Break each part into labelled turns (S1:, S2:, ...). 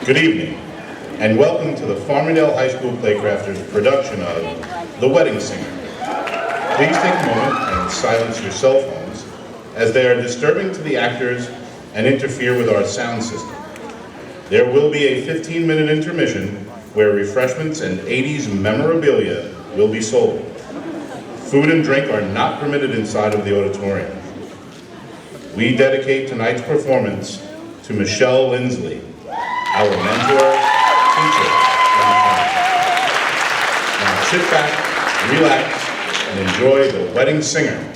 S1: Good evening, and welcome to the Farmingdale High School PlayCrafters production of The Wedding Singer. Please take a moment and silence your cell phones, as they are disturbing to the actors and interfere with our sound system. There will be a 15-minute intermission where refreshments and 80s memorabilia will be sold. Food and drink are not permitted inside of the auditorium. We dedicate tonight's performance to Michelle Lindsley, our mentor, teacher, and friend. Now sit back, relax, and enjoy The Wedding Singer.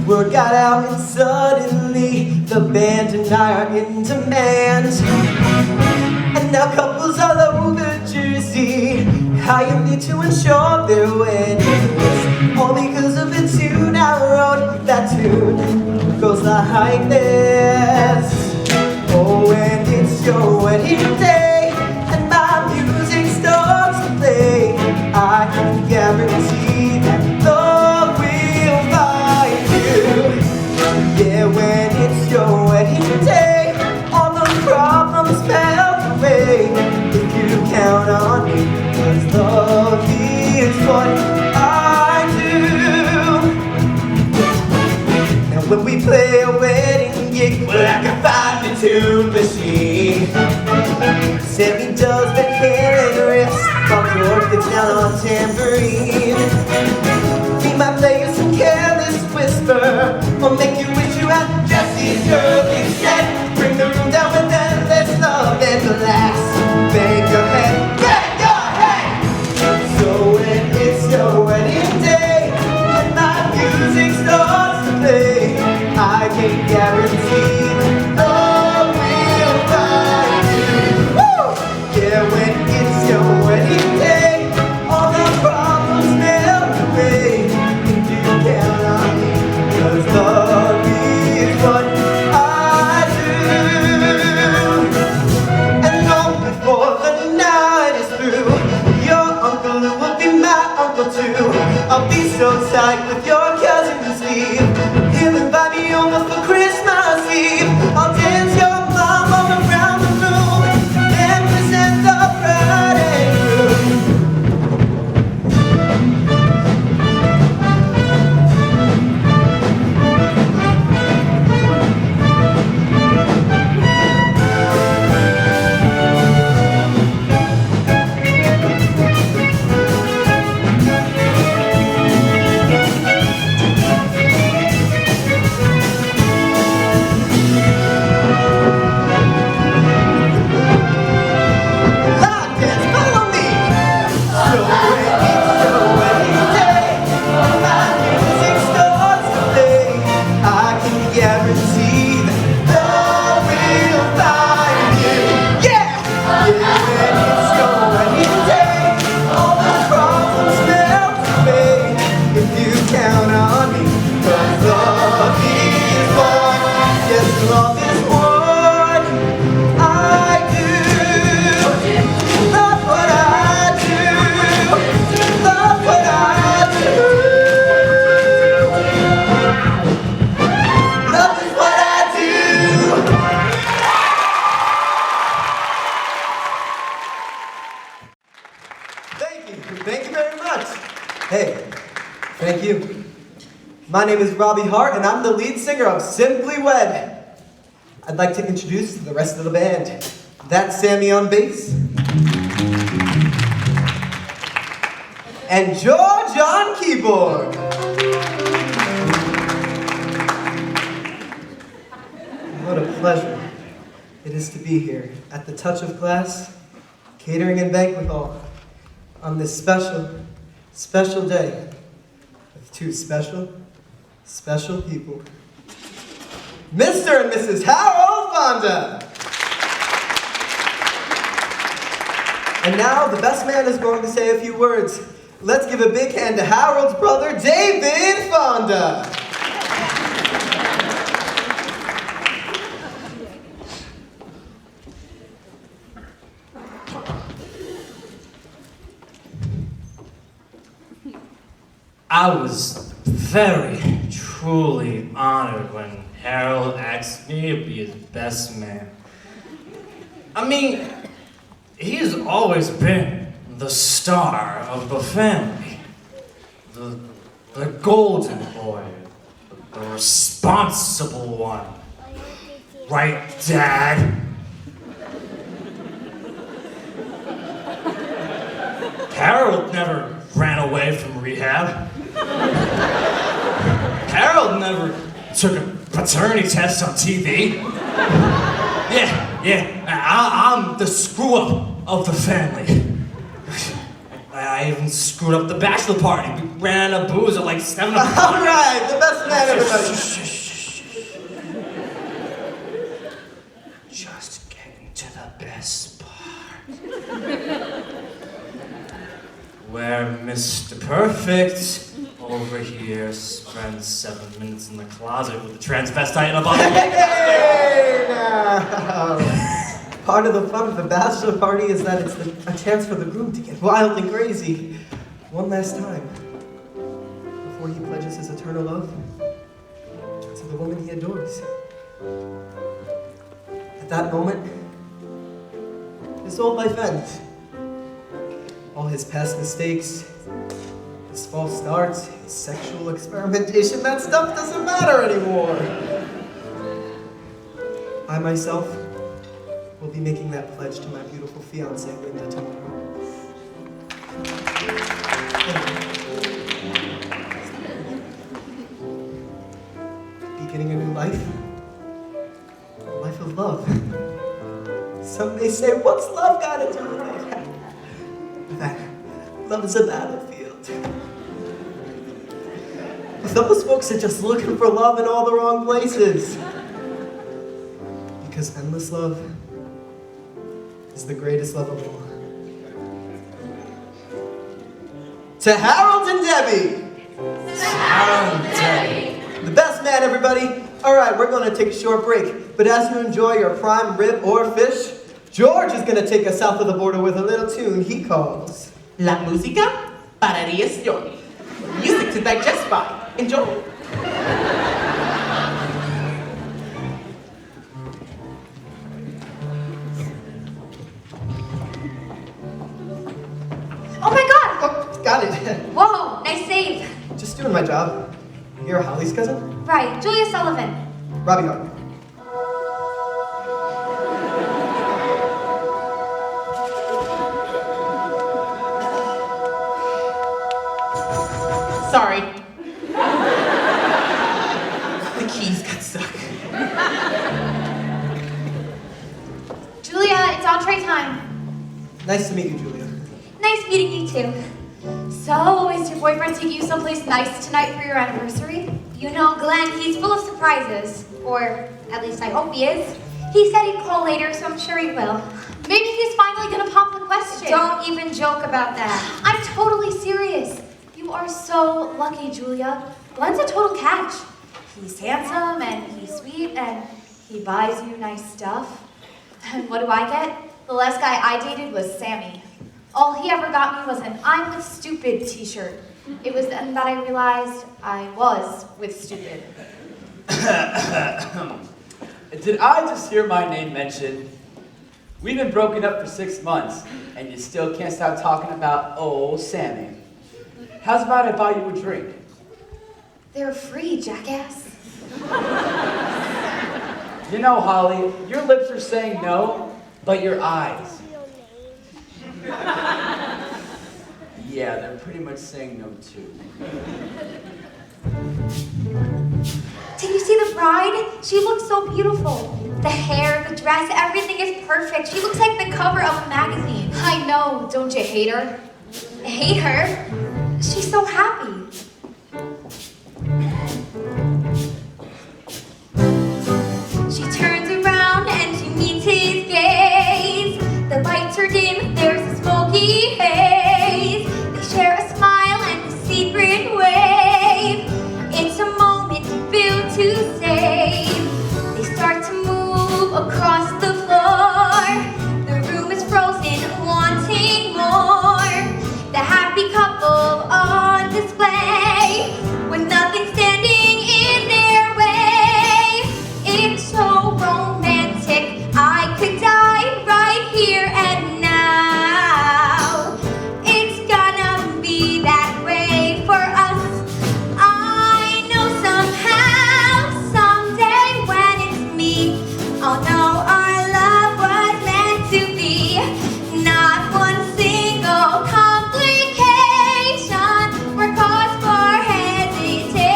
S2: Word got out and suddenly the band and I are in demand. And now couples all over Jersey hire me to ensure their weddings, all because of a tune I wrote. That tune goes like this. Oh, and it's your wedding day and my music starts to play, I can guarantee that love will find you. Yeah, when it's your wedding day, all the problems melt away if you count on me, 'cause love is what I do. Now when we play a wedding gig, we're like a 5-tune machine. Sammy does the hair and wrist, while George gets down on tambourine. We might play you some Careless Whisper, or make you wish you had Jesse's girl instead. Bring the room down with endless love and laughs. Bang your head, bang your head. So when it's your wedding day and my music starts to play, I can guarantee love will find you. Woo! Yeah, when it's your wedding day, all the problems melt away if you count on me, 'cause love is what I do. And long before the night is through, your uncle will be my uncle too. I'll be so tight with your cousin Steve. He'll invite me over for Christmas Eve. I'll dance your mom all around the room and present the bride and groom. My name is Robbie and I'm the lead singer of Simply Wed. I'd like to introduce the rest of the band. That's Sammy on bass, and George on keyboard. What a pleasure it is to be here at the Touch of Glass Catering and Banquet Hall on this special Special day with two special people. Mr. and Mrs. Harold Fonda. And now the best man is going to say a few words. Let's give a big hand to Harold's brother, David Fonda.
S3: I was very, truly honored when Harold asked me to be his best man. I mean, he's always been the star of the family. The golden boy. The responsible one. Right, Dad? Harold never ran away from rehab. Harold never took a paternity test on TV. I'm the screw-up of the family. I even screwed up the bachelor party. We ran out of booze at like 7 o'clock.
S2: All right, the best man, everybody.
S3: Just getting to the best part. Where Mr. Perfect over here spends 7 minutes in the closet with a transvestite in a bottle.
S2: Hey, now. Part of the fun of the bachelor party is that it's a chance for the groom to get wild and crazy one last time before he pledges his eternal love to the woman he adores. At that moment, his old life ends. All his past mistakes, his false starts, his sexual experimentation, that stuff doesn't matter anymore. I myself will be making that pledge to my beautiful fiancée, Linda, tomorrow. Beginning a new life. A life of love. Some may say, what's love got to do with it? That love is a battlefield. Those folks are just looking for love in all the wrong places. Because endless love is the greatest love of all. To Harold and Debbie!
S3: Harold and Debbie.
S2: The best man, everybody. All right, we're going to take a short break. But as you enjoy your prime rib or fish, George is going to take us south of the border with a little tune he calls
S4: La música para digestión. Music to digest by. Enjoy.
S5: Oh my god!
S2: Oh, got it.
S5: Whoa, nice save.
S2: Just doing my job. You're Holly's cousin?
S5: Right, Julia Sullivan.
S2: Robbie Gardner.
S4: Sorry. The keys got stuck.
S5: Julia, it's entree time.
S2: Nice to meet you, Julia.
S5: Nice meeting you too. So, is your boyfriend taking you someplace nice tonight for your anniversary? You know, Glenn, he's full of surprises. Or, at least I hope he is. He said he'd call later, so I'm sure he will. Maybe he's finally gonna pop the question. Don't even joke about that. I'm totally serious. You are so lucky, Julia. Glenn's a total catch. He's handsome, and he's sweet, and he buys you nice stuff. And what do I get? The last guy I dated was Sammy. All he ever got me was an I'm with Stupid t-shirt. It was then that I realized I was with Stupid.
S6: Did I just hear my name mentioned? We've been broken up for 6 months, and you still can't stop talking about old Sammy. How's about I buy you a drink?
S5: They're free, jackass.
S6: You know, Holly, your lips are saying no, but your eyes. Yeah, they're pretty much saying no too.
S5: Did you see the bride? She looks so beautiful. The hair, the dress, everything is perfect. She looks like the cover of a magazine. I know, don't you hate her? Hate her? She's so happy. She turns around and she meets his gaze. The lights are dim, there's a smoky haze. They share a smile and a secret wave. It's a moment built to save. They start to move across the floor. The room is frozen, wanting more. The happy couple on display, with nothing standing in their way. It's so romantic, I could die right here and now. It's gonna be that way for us. I know somehow, someday when it's me, I'll know our love was meant to be. Not one single complication or cause for hesitation.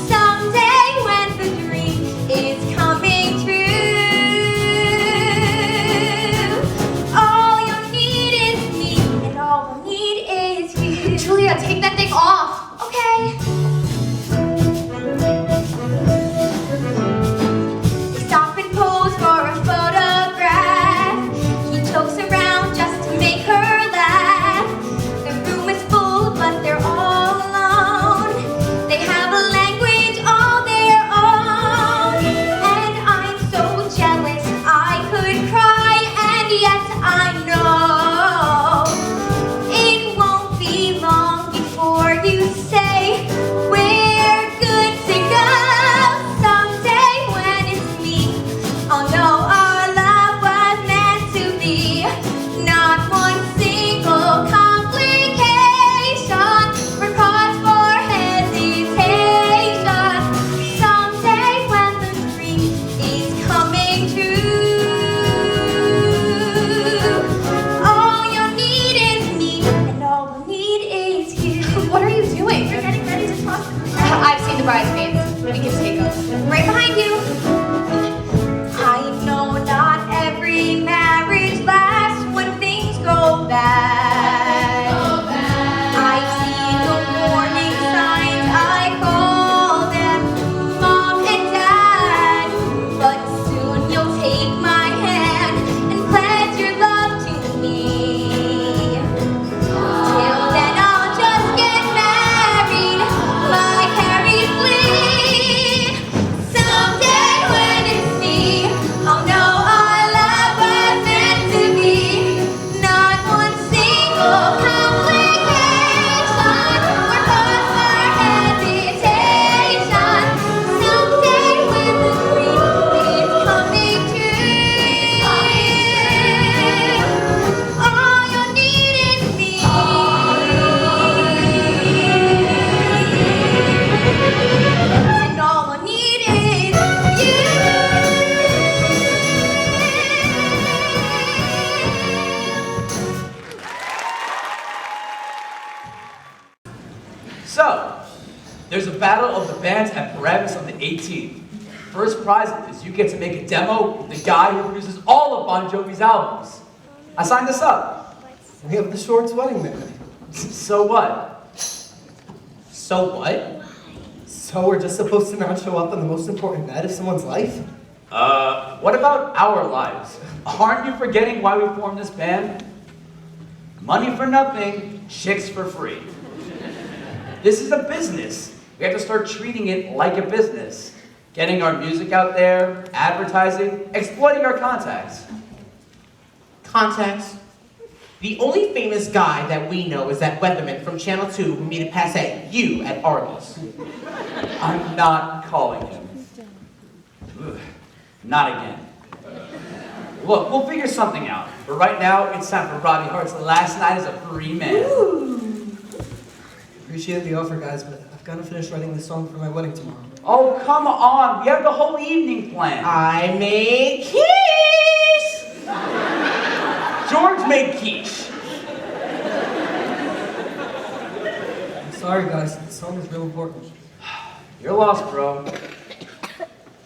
S5: Someday when the dream is coming true, all you need is me, and all we need is you. Julia, take that thing off. Okay. They stop and pose for a photograph. He jokes around just to make her laugh. The room is full, but they're all alone. They have a language all their own. And I'm so jealous, I could cry, and yet I know it won't be long before you say we're good to go. Someday when it's me, I'll know our love was meant to be. Not one single complication or cause for hesitation. Someday when the dream is coming true, all you need is me, and all we need is you. What are you doing? We're getting ready to cross. I've seen the bridesmaids. We can take them. Right behind you. I know not every marriage lasts when things go bad. I've seen the warning signs, I call them Mom and Dad. But soon you'll take my hand and pledge your love to me. Till then I'll just get married, vicariously. Someday when it's me, I'll know our love was meant to be. Not one single complication or cause for hesitation. Someday when the dream is coming true, all you need is me. And all I need is you.
S6: So, there's a battle of the bands at Paramus on the 18th. First prize is you get to make a demo with the guy who produces all of Bon Jovi's albums. I signed this up.
S2: We have the Shorts wedding band.
S6: So what?
S3: So what?
S2: So we're just supposed to not show up on the most important night of someone's life?
S6: What about our lives? Aren't you forgetting why we formed this band? Money for nothing, chicks for free. This is a business. We have to start treating it like a business. Getting our music out there, advertising, exploiting our contacts.
S4: Contacts. The only famous guy that we know is that weatherman from Channel 2 who made it past you at Arby's.
S6: I'm not calling him. Ugh, not again. Look, we'll figure something out. But right now, it's time for Robbie Hart's last night as a free man.
S2: Appreciate the offer, guys, but I've got to finish writing this song for my wedding tomorrow.
S6: Oh, come on. We have the whole evening planned.
S4: I made quiche!
S6: George made quiche.
S2: I'm sorry, guys. The song is real important.
S6: You're lost, bro.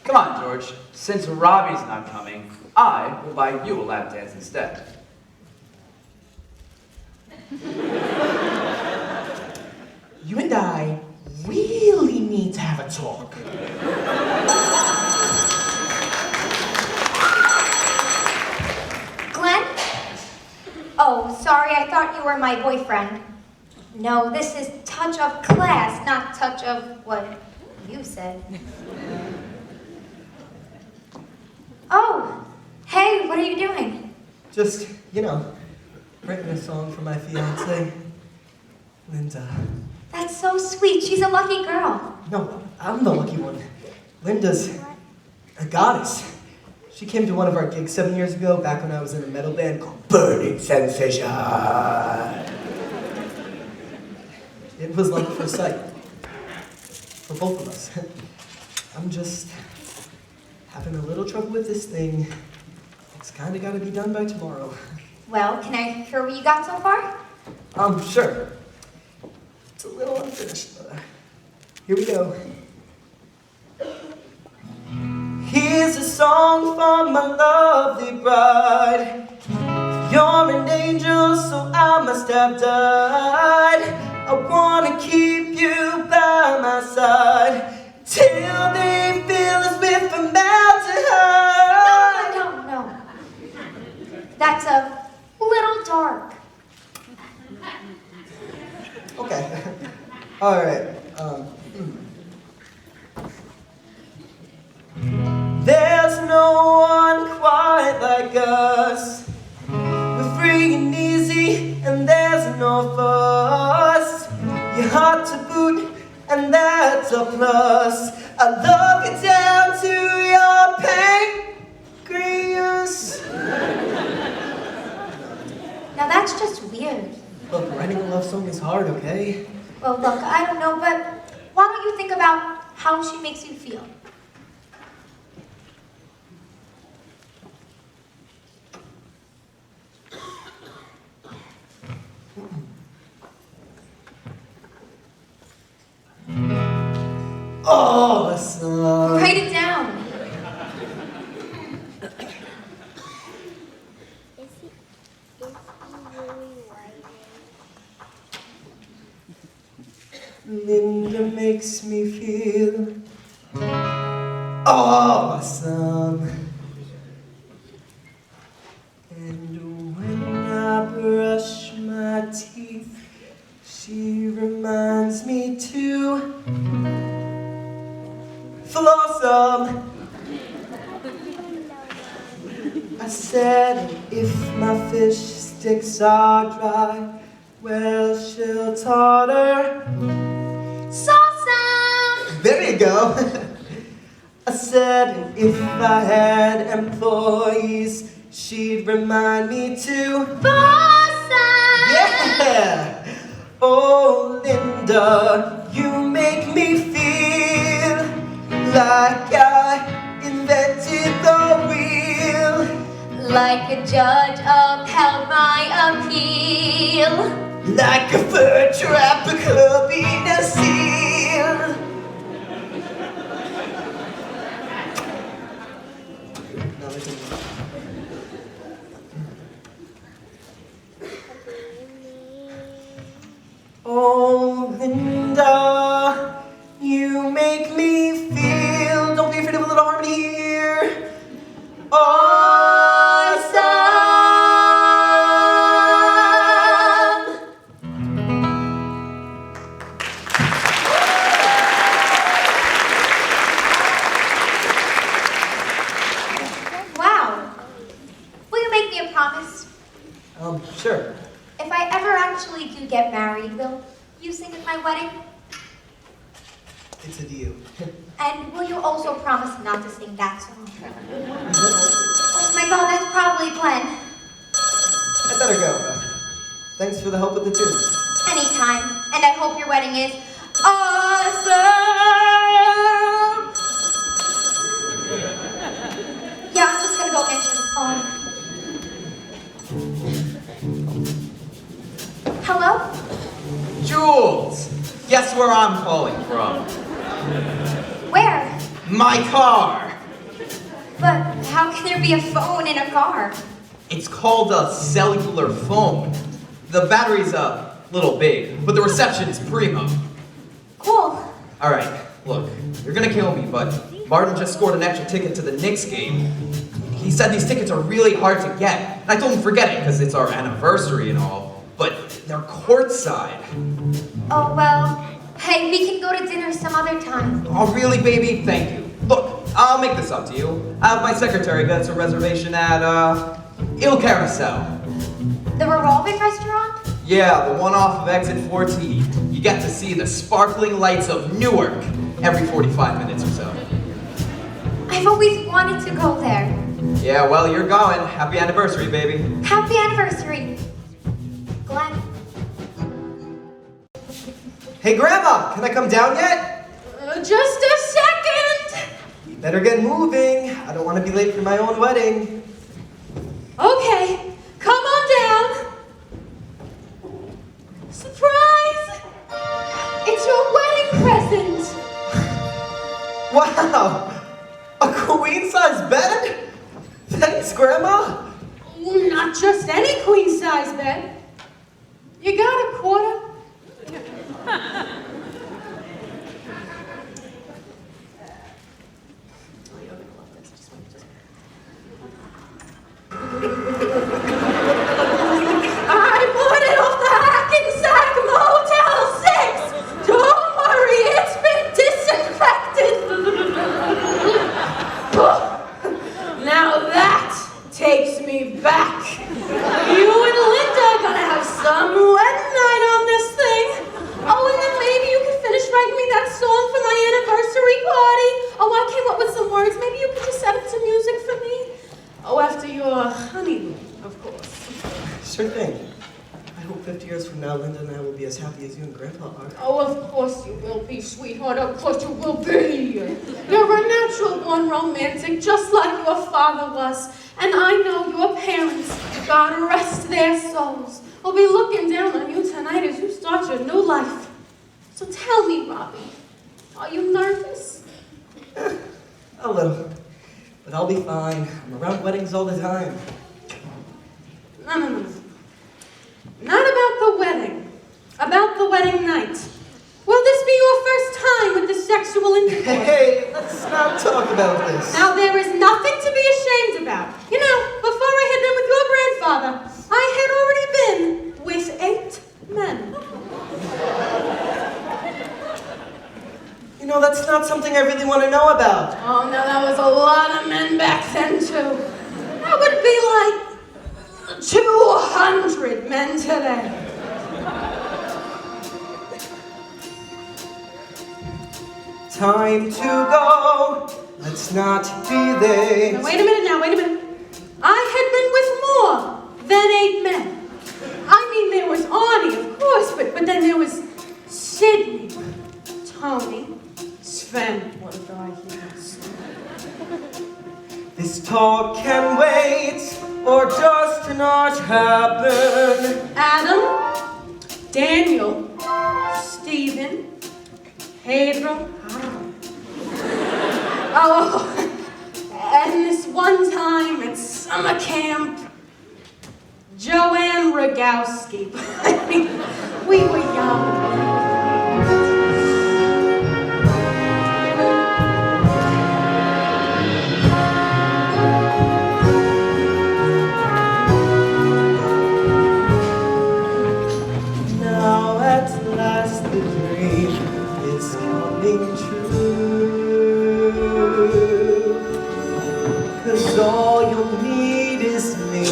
S6: Come on, George. Since Robbie's not coming, I will buy you a lap dance instead.
S3: talk.
S5: Glenn? Oh, sorry, I thought you were my boyfriend. No, this is touch of class, not touch of what you said. Oh, hey, what are you doing?
S2: Just, writing a song for my fiance, Linda.
S5: That's so sweet. She's a lucky girl.
S2: No, I'm the lucky one. Linda's a goddess. She came to one of our gigs 7 years ago, back when I was in a metal band called Burning Sensation. It was love at first sight. For both of us. I'm just having a little trouble with this thing. It's kind of got to be done by tomorrow.
S5: Well, can I hear what you got so far?
S2: Sure. It's a little unfinished, but here we go. Here's a song for my lovely bride. You're an angel, so I must have died. I wanna keep you by my side till they fill us with formaldehyde.
S5: No. That's a little dark.
S2: Okay. All right. There's no one quite like us. We're free and easy, and there's no fuss. You're hot to boot, and that's a plus. I love you down to your pancreas.
S5: Now that's just weird.
S2: Look, writing a love song is hard, okay?
S5: Well, look, I don't know, but why don't you think about how she makes you feel?
S2: Awesome.
S5: Write it down.
S2: Linda makes me feel awesome. And when I brush my teeth, she reminds me to flossom. I said, if my fish sticks are dry, well, she'll totter.
S5: Sawsome!
S2: There you go. I said, if I had employees, she'd remind me to
S5: Bossa!
S2: yeah. Oh, Linda, you make me feel like I invented the wheel.
S5: Like a judge upheld my appeal.
S2: Like a fur trap, a clubbing a seal. Oh, Linda, you make me feel. Don't be afraid of a little harmony here. Awesome.
S5: Wow. Will you make me a promise?
S2: Sure.
S5: If I ever actually do get married, will you sing at my wedding?
S2: It's a deal.
S5: And will you also promise not to sing that song? Oh my god, that's probably Glenn.
S2: I better go. Thanks for the help with the tune.
S5: Anytime. And I hope your wedding is awesome! Yeah, I'm just gonna go answer the phone. Hello?
S7: Jules! Guess where I'm calling from?
S5: Where?
S7: My car!
S5: But how can there be a phone in a car?
S7: It's called a cellular phone. The battery's a little big, but the reception's primo.
S5: Cool.
S7: Alright, Look, you're gonna kill me, but Martin just scored an extra ticket to the Knicks game. He said these tickets are really hard to get. And I told him forget it, because it's our anniversary and all. But they're courtside.
S5: Oh, well, hey, we can go to dinner some other time.
S7: Oh, really, baby? Thank you. Look, I'll make this up to you. My secretary gets a reservation at, Il Carousel.
S5: The revolving restaurant?
S7: Yeah, the one off of exit 14. You get to see the sparkling lights of Newark every 45 minutes or so.
S5: I've always wanted to go there.
S7: Yeah, well, you're going. Happy anniversary, baby.
S5: Happy anniversary, Glenn.
S2: Hey, Grandma, can I come down yet?
S8: Just a second.
S2: You better get moving. I don't want to be late for my own wedding.
S8: Okay, come on down. Surprise! It's your wedding present.
S2: Wow! A queen-size bed? Thanks, Grandma.
S8: Not just any queen-size bed. You got a quarter? I bought it off the Hackensack Motel 6. Don't worry, it's been disinfected. Now that takes me back. You and Linda are gonna have some wedding night on this thing. Oh, and then maybe you can finish writing me that song for my anniversary party. Oh, I came up with some words. Maybe you could just set up some music for me. Oh, after your honeymoon, of course.
S2: Sure thing. I hope 50 years from now, Linda and I will be as happy as you and Grandpa are.
S8: Oh, of course you will be, sweetheart. Of course you will be. You're a natural-born romantic, just like your father was. And I know your parents, God rest their souls, will be looking down on you tonight as you start your new life. So tell me, Robbie, are you nervous?
S2: A little. But I'll be fine. I'm around weddings all the time.
S8: No. Not about the wedding. About the wedding night. Will this be your first time with the sexual intercourse?
S2: Hey, let's not talk about this.
S8: Now, there is nothing to be ashamed about. You know, before I had been with your grandfather, I had already been with 8 men.
S2: You know, that's not something I really want to know about.
S8: Oh, no, that was a lot of men back then, too. That would be like 200 men today.
S2: Time to go. Let's not be late.
S8: Now, wait a minute. I had been with more than 8 men. I mean, there was Arnie, of course, but then there was Sydney, Tony, Sven, what a guy he was.
S2: This talk can wait, or just not happen.
S8: Adam, Daniel, Stephen, Pedro. Oh, and this one time at summer camp, Joanne Rogowski. I mean, we were young.
S2: Now at last the dream is coming true. 'Cause all you'll need is me.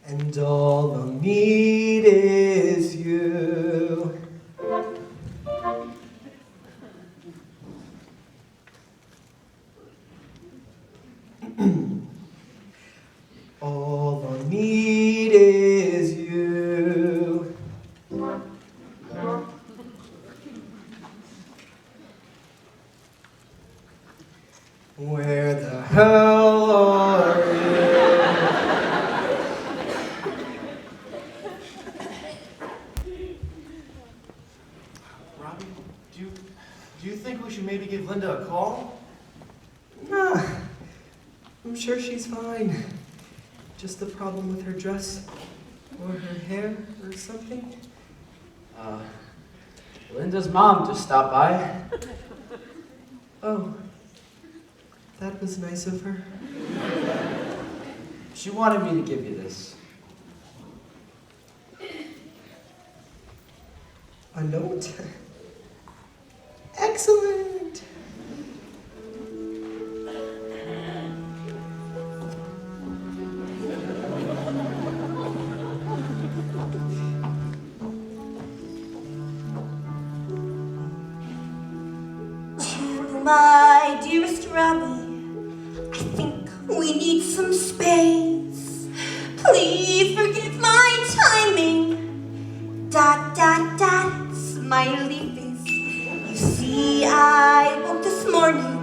S2: And all I'll need is you. All I need is you. Where the hell are you?
S9: Robbie, do you think we should maybe give Linda a call?
S7: I'm sure she's fine. Just a problem with her dress or her hair or something.
S6: Linda's mom just stopped by.
S7: Oh, that was nice of her.
S6: She wanted me to give you this.
S7: A note? Excellent!
S8: To my dearest Robbie, I think we need some space. Please forgive my timing. Dot, dot, dot, smiley face. You see, I woke this morning,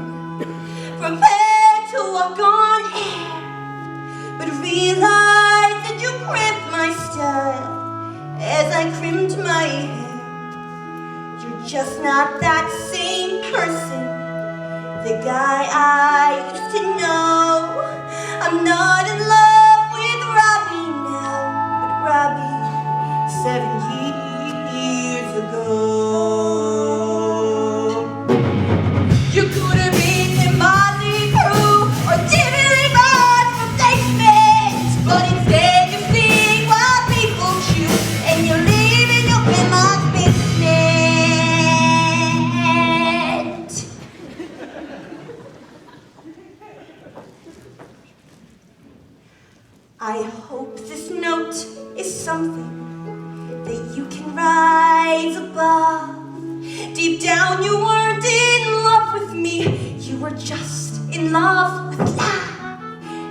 S8: prepared to walk on air, but realized that you cramped my style as I crimped my hair. You're just not that same person, the guy I used to know. I'm not in love with Robbie now, but Robbie 7 years ago. You could have been in Motley Crue or Jimmy Lee Ross replacement, but instead you sing while people choose, and you live in your grandma's basement. I hope this note is something that you can rise above. Deep down you weren't in love with me, you were just in love with love.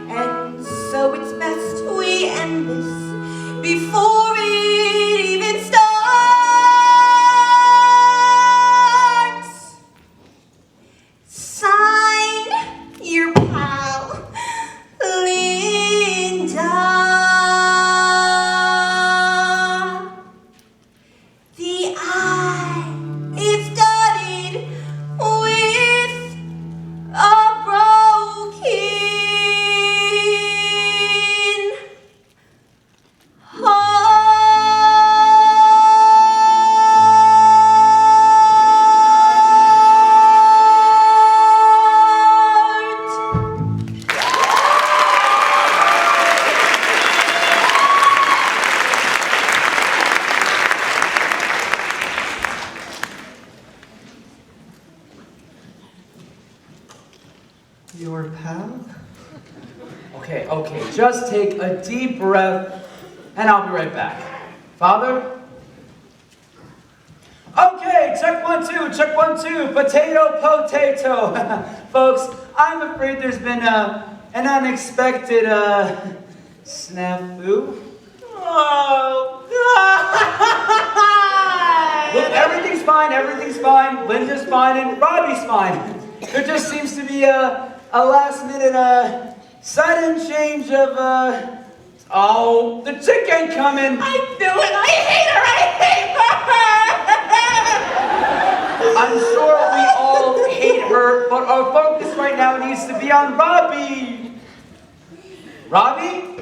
S8: And so it's best we end this before it even starts. Sign your pal, Linda. The I is dotted with a broken
S7: Your pal?
S6: Okay, just take a deep breath, and I'll be right back. Father? Okay, check 1, 2, check 1, 2, potato. Folks, I'm afraid there's been an unexpected, snafu. Oh, God! Look, everything's fine, Linda's fine, and Robbie's fine. There just seems to be a last-minute, sudden change of, oh, the chick ain't coming.
S8: I knew it! I hate her!
S6: I'm sure we all hate her, but our focus right now needs to be on Robbie. Robbie?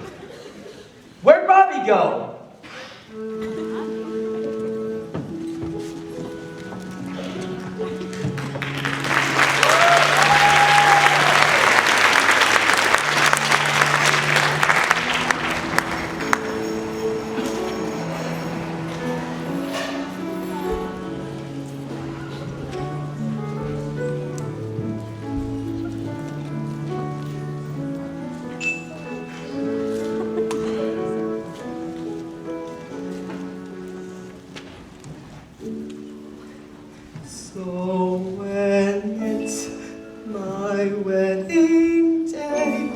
S6: Where'd Robbie go?
S7: So when it's my wedding day,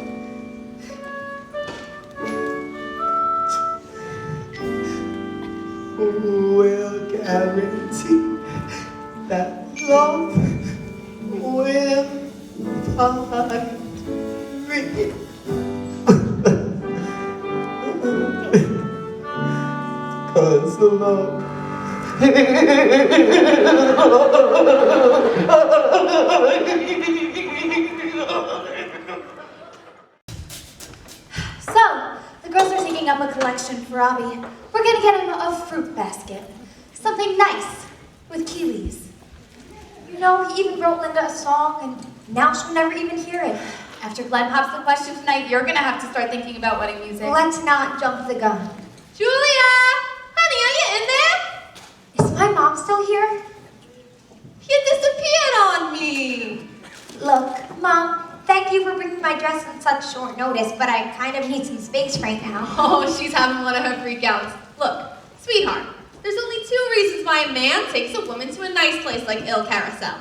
S7: we'll guarantee that love will find me. 'Cause love
S5: for Robbie. We're gonna get him a fruit basket. Something nice, with kiwis. You know, he even wrote Linda a song, and now she'll never even hear it.
S9: After Glenn pops the question tonight, you're gonna have to start thinking about wedding music.
S5: Let's not jump the gun.
S9: Julia! Honey, are you in there?
S5: Is my mom still here?
S9: You disappeared on me!
S5: Look, Mom, thank you for bringing my dress on such short notice, but I kind of need some space right now.
S9: Oh, she's having one of her freakouts. Look, sweetheart, there's only 2 reasons why a man takes a woman to a nice place like Il Carousel.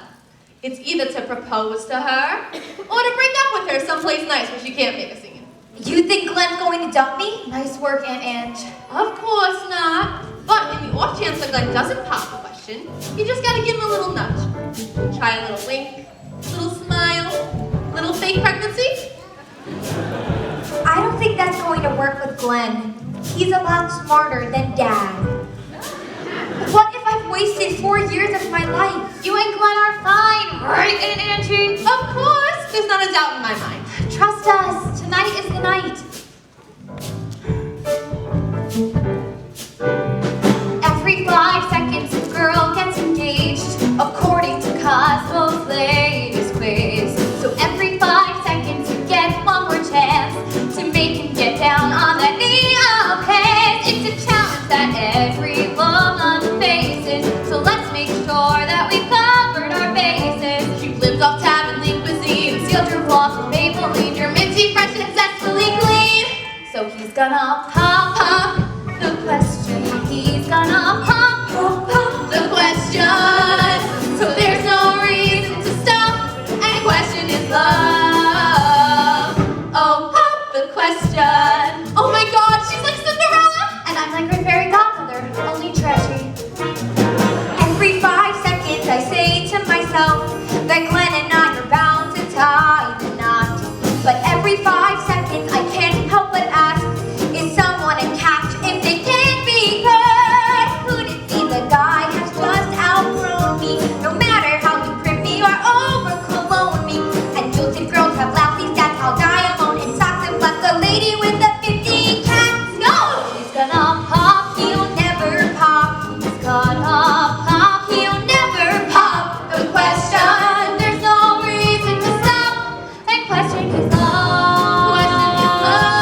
S9: It's either to propose to her, or to break up with her someplace nice where she can't make a scene.
S5: You think Glenn's going to dump me? Nice work, Aunt Ange.
S9: Of course not. But in the off chance that Glenn doesn't pop the question, you just gotta give him a little nudge. Try a little wink, little smile, little fake pregnancy.
S5: I don't think that's going to work with Glenn. He's a lot smarter than Dad. What if I've wasted 4 years of my life?
S9: You and Glenn are fine, right, Aunt Angie? Of course, there's not a doubt in my mind.
S5: Trust us. Tonight is the night. Every 5 seconds, a girl gets engaged, according to Cosmo's latest quiz. So every 5 seconds, you get one more chance to make him get down on that knee of his. It's a challenge that every woman faces. So let's make sure that we've covered our bases.
S9: You've lived off Tavern cuisine,
S5: Sealed your walls with Maybelline,
S9: you're minty fresh and zestfully clean.
S5: so he's gonna pop the question. He's gonna pop
S9: The question, so there's no reason to stop. And question is love. Oh, pop the question. Oh my God, she's like Cinderella.
S5: And I'm like her fairy godmother, only trashy. Every 5 seconds I say to myself that Glenn and I are bound to tie the knot. But every 5 seconds I can't help but ask, is someone a catch if they can't be good? Could it be the guy has just outgrown me? No matter how you print me or over cologne me. And jilted girls have lousy stats, I'll die alone in socks and flats. The lady with the 50 cats, no! He's gonna pop, he'll never pop. He's gonna pop, he'll never pop. The question, there's no reason to stop. And question is love.
S9: Question is love.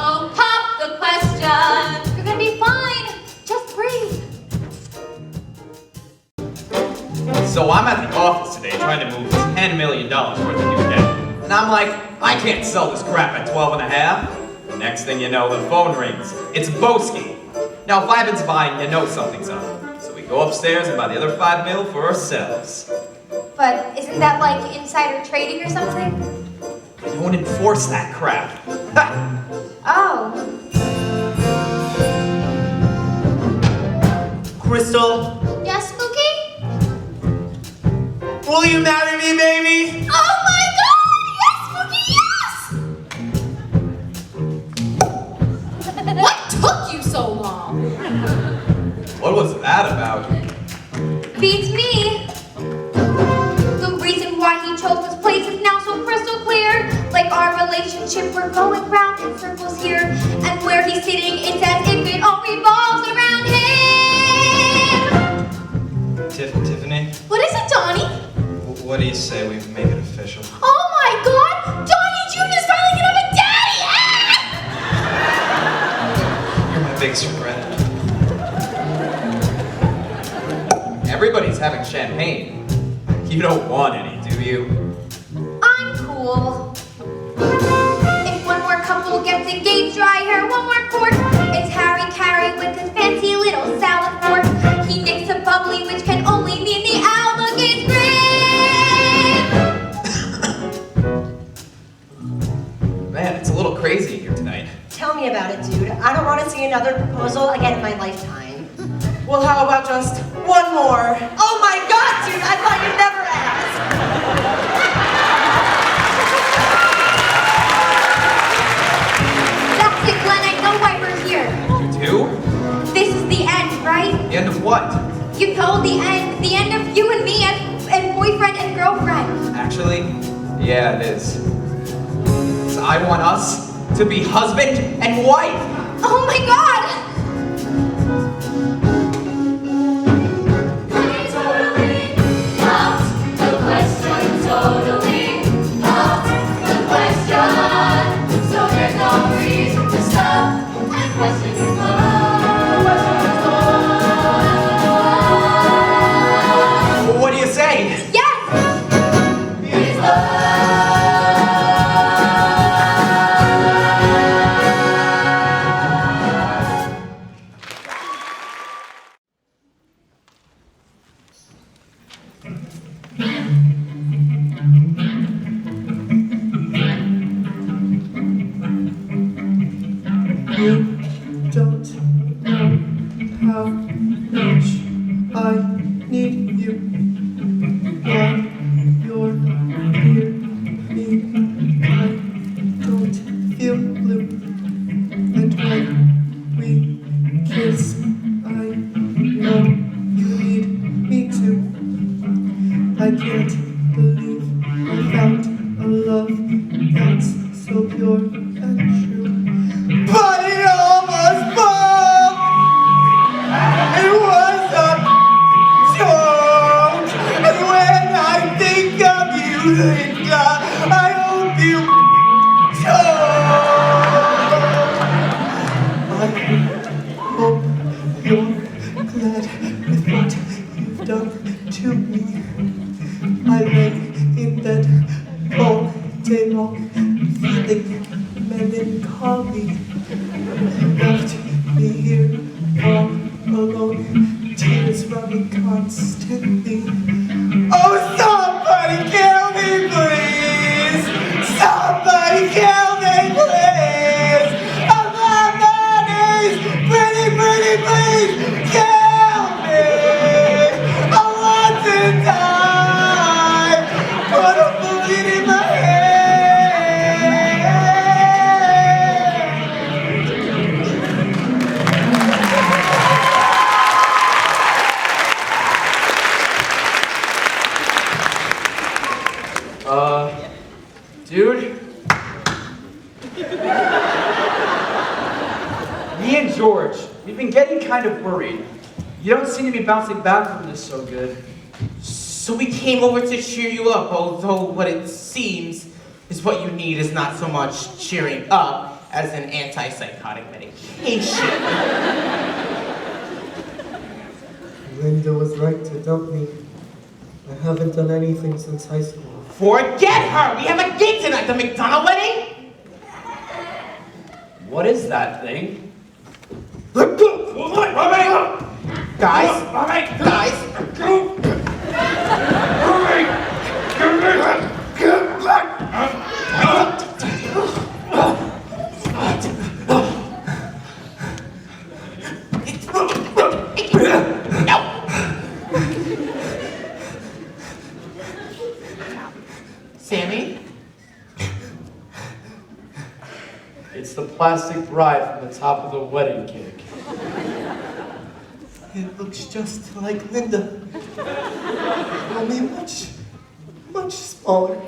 S9: Oh, pop the question.
S5: You're gonna be fine. Just breathe.
S7: So I'm at the office today trying to move $10 million worth of new debt. And I'm like, I can't sell this crap at 12 and a half. Next thing you know, the phone rings. It's Boski. Now, if Ivan's buying, you know something's up. So we go upstairs and buy the other 5 mil for ourselves.
S5: But isn't that like insider trading or something?
S7: I don't enforce that crap. Ha!
S5: Oh.
S4: Crystal,
S5: Yes, Spooky?
S4: will you marry me, baby?
S5: Oh my God! Yes, Spooky, yes!
S9: What took you so long?
S7: What was that about?
S5: Beats me. The reason why he chose this place is now so crystal clear. Like our relationship, we're going round in circles here. And where he's sitting, it's as if it all revolves around him.
S10: Tiffany,
S9: What is it, Donnie?
S10: what do you say we make it official?
S5: Oh my God! Johnny Jr.'s finally gonna have a daddy! Ah!
S10: You're my biggest regret.
S7: Everybody's having champagne. You don't want any, do you?
S5: I'm cool. If one more couple gets engaged, dry hair, one more court. It's Harry Carey with his fancy little salad fork. He nicks a bubbly, which can only mean the outlook is great.
S7: Man, it's a little crazy here tonight.
S8: Tell me about it, dude. I don't want to see another proposal again in my lifetime.
S4: Well, how about just one more?
S8: Oh my God, dude! I thought you'd never ask.
S5: That's it, Glenn. I know why we're here.
S7: You do?
S5: This is the end, right?
S7: The end of what?
S5: You know, the end. The end of you and me as boyfriend and girlfriend.
S7: Actually, yeah, it is. So I want us to be husband and wife.
S5: Oh my God!
S7: What do you say?
S5: Yes!
S2: You don't know how much I need you. While you're near me, I don't feel blue. And when we kiss, I know you need me too. I can't believe I found a love that's so pure and true. But it almost broke. It was a joke. And when I think of you, Linda, I hope you don't. I hope you're glad with what you've done to me. I lay in bed all day long, feeling melancholy. You left me here all alone, tears running constantly. Oh, somebody kill me, please! Somebody kill me, please! I'm on my knees! Pretty, pretty, please! Kill me! I want to die! Put a bullet in my head!
S6: Dude? Me and George, we've been getting kind of worried. You don't seem to be bouncing back from this so good.
S4: So we came over to cheer you up, although what it seems is what you need is not so much cheering up as an antipsychotic medication.
S2: Linda was right to dump me. I haven't done anything since high school.
S4: Forget her! We have a date tonight, the McDonald wedding!
S6: What is that thing?
S4: Guys, guys, Sammy?
S6: It's the plastic bride from the top of the wedding cake.
S2: It looks just like Linda. Only much, much smaller.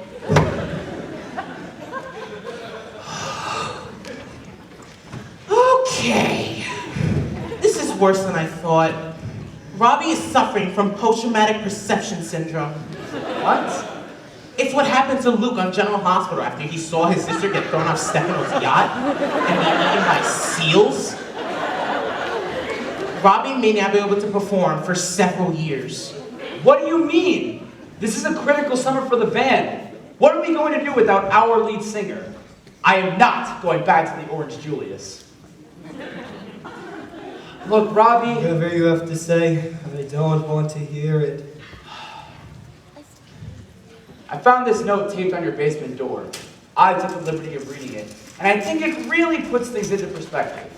S4: Okay. This is worse than I thought. Robbie is suffering from post-traumatic perception syndrome.
S6: What?
S4: It's what happened to Luke on General Hospital after he saw his sister get thrown off Stefano's yacht and be eaten by seals. Robbie may not be able to perform for several years.
S6: What do you mean? This is a critical summer for the band. What are we going to do without our lead singer? I am not going back to the Orange Julius. Look, Robbie...
S2: Whatever you have to say, I don't want to hear it.
S6: I found this note taped on your basement door. I took the liberty of reading it, and I think it really puts things into perspective.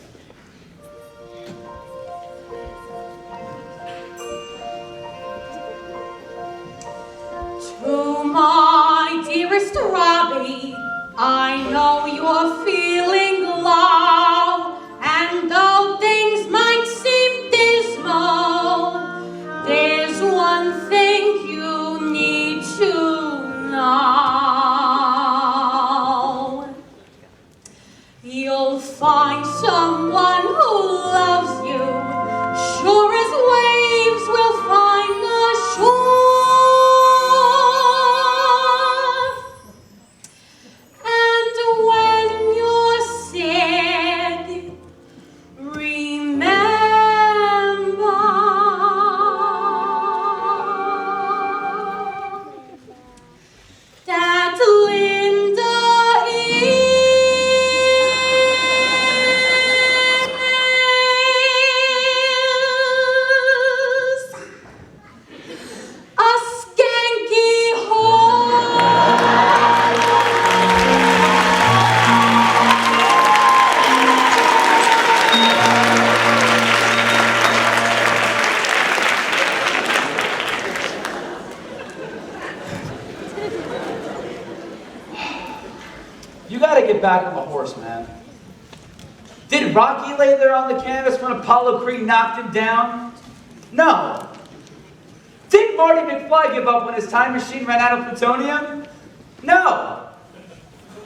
S8: To my dearest Robbie, I know you're feeling love, and though things might seem dismal, there's one thing you need to know.
S6: get back on the horse, man. Did Rocky lay there on the canvas when Apollo Creed knocked him down? No. Did Marty McFly give up when his time machine ran out of plutonium? No.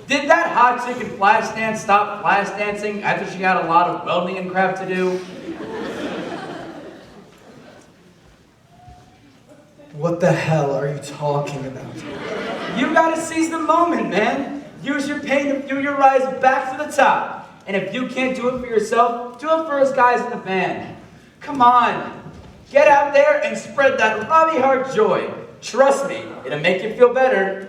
S6: Did that hot chick in Flashdance stop flash dancing after she had a lot of welding and crap to do?
S2: What the hell are you talking about?
S6: You gotta seize the moment, man. Use your pain to fuel your rise back to the top. And if you can't do it for yourself, do it for us guys in the band. Come on. Get out there and spread that Robbie Heart joy. Trust me, it'll make you feel better.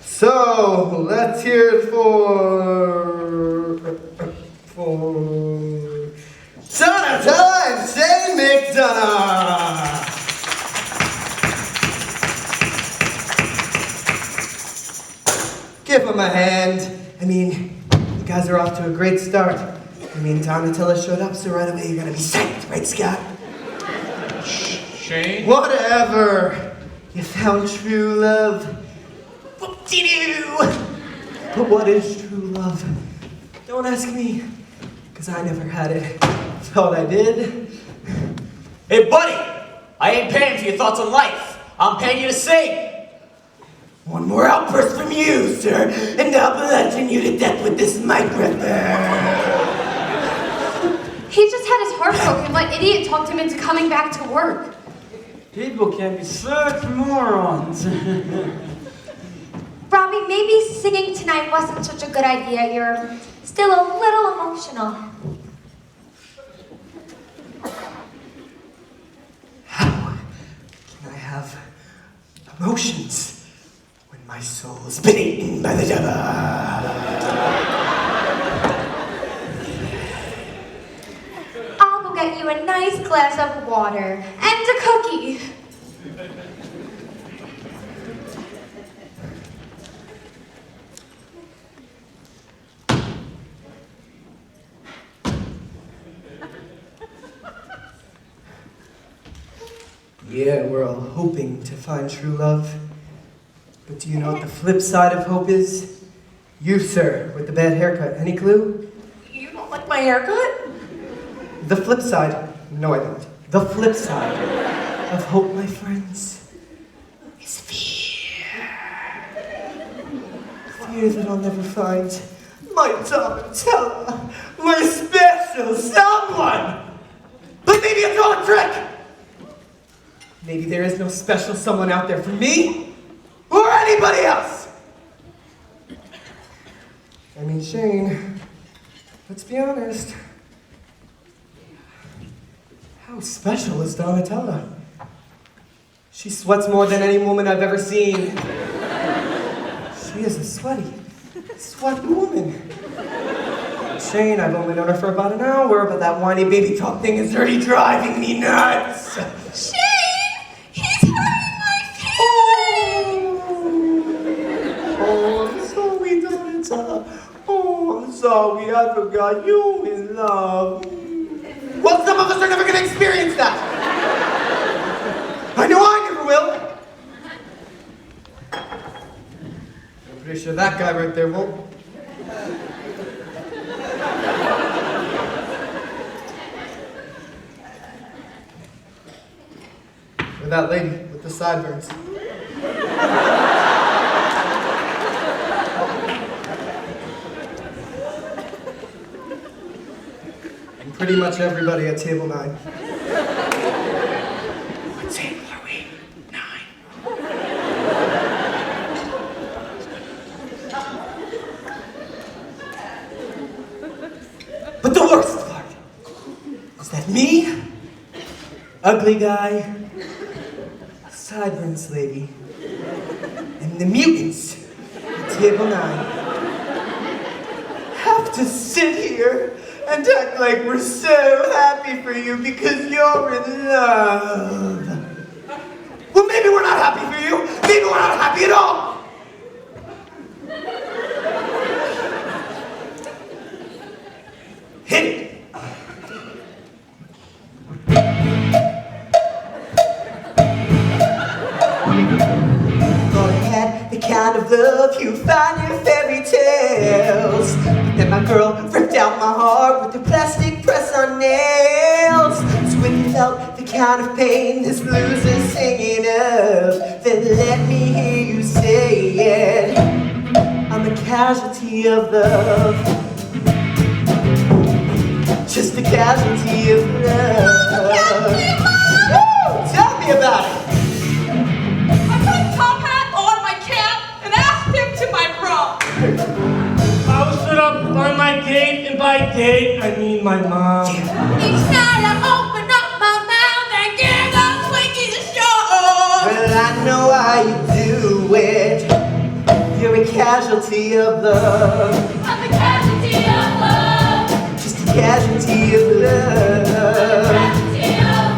S2: So, let's hear it for Donatella and Shane McDonough. Give them a hand. I mean, you guys are off to a great start. I mean, Donatella showed up, so right away you're gonna be psyched, right, Scott?
S4: Shane?
S2: Whatever. You found true love. Whoop-de-doo! But what is true love? Don't ask me, because I never had it. Thought I did.
S3: Hey, buddy! I ain't paying for your thoughts on life. I'm paying you to sing.
S2: One more outburst from you, sir, and I'll bludgeon you to death with this microphone.
S5: He just had his heart broken. What idiot talked him into coming back to work?
S6: People can be such morons.
S5: Robbie, maybe singing tonight wasn't such a good idea. You're still a little emotional.
S2: How can I have emotions when my soul has been eaten by the devil?
S5: I'll go get you a nice glass of water and a cookie.
S2: Yeah, we're all hoping to find true love. But do you know what the flip side of hope is? You, sir, with the bad haircut. Any clue?
S8: You don't like my haircut?
S2: The flip side. No, I don't. The flip side of hope, my friends, is fear. Fear that I'll never find my Donatella, my special someone. But maybe it's all a trick. Maybe there is no special someone out there for me or anybody else. I mean, Shane, let's be honest. How special is Donatella? She sweats more than any woman I've ever seen. She is a sweaty woman. Shane, I've only known her for about an hour, but that whiny baby talk thing is already driving me nuts.
S5: Shane! He's hurting my feelings!
S2: Oh, I'm sorry, Donatella. Oh, I'm sorry, I forgot you in love. Well, some of us are never gonna experience that. I know I never will. I'm pretty sure that guy right there won't. Or that lady with the sideburns. And pretty much everybody at table 9. What table are we? 9. But the worst part is that me, ugly guy, sideburns lady, and the mutants at table 9 have to sit here and act like we're so happy for you because you're in love. Well, maybe we're not happy for you. Maybe we're not happy at all. Hit it. The kind of love you find in fairy tales. But then my girl ripped out my heart with her plastic press-on nails. So when you felt the kind of pain this blues is singing of, then let me hear you say it. I'm a casualty of love. Just a casualty of love. Woo! Tell me about it.
S3: I was stood up by my gate, and by gate, I mean my mom.
S9: Each night I open up my mouth and give the Twinkie the show.
S2: Well, I know why you do it. You're a casualty of love.
S9: I'm a casualty of love.
S2: Just a casualty of love.
S9: Casualty of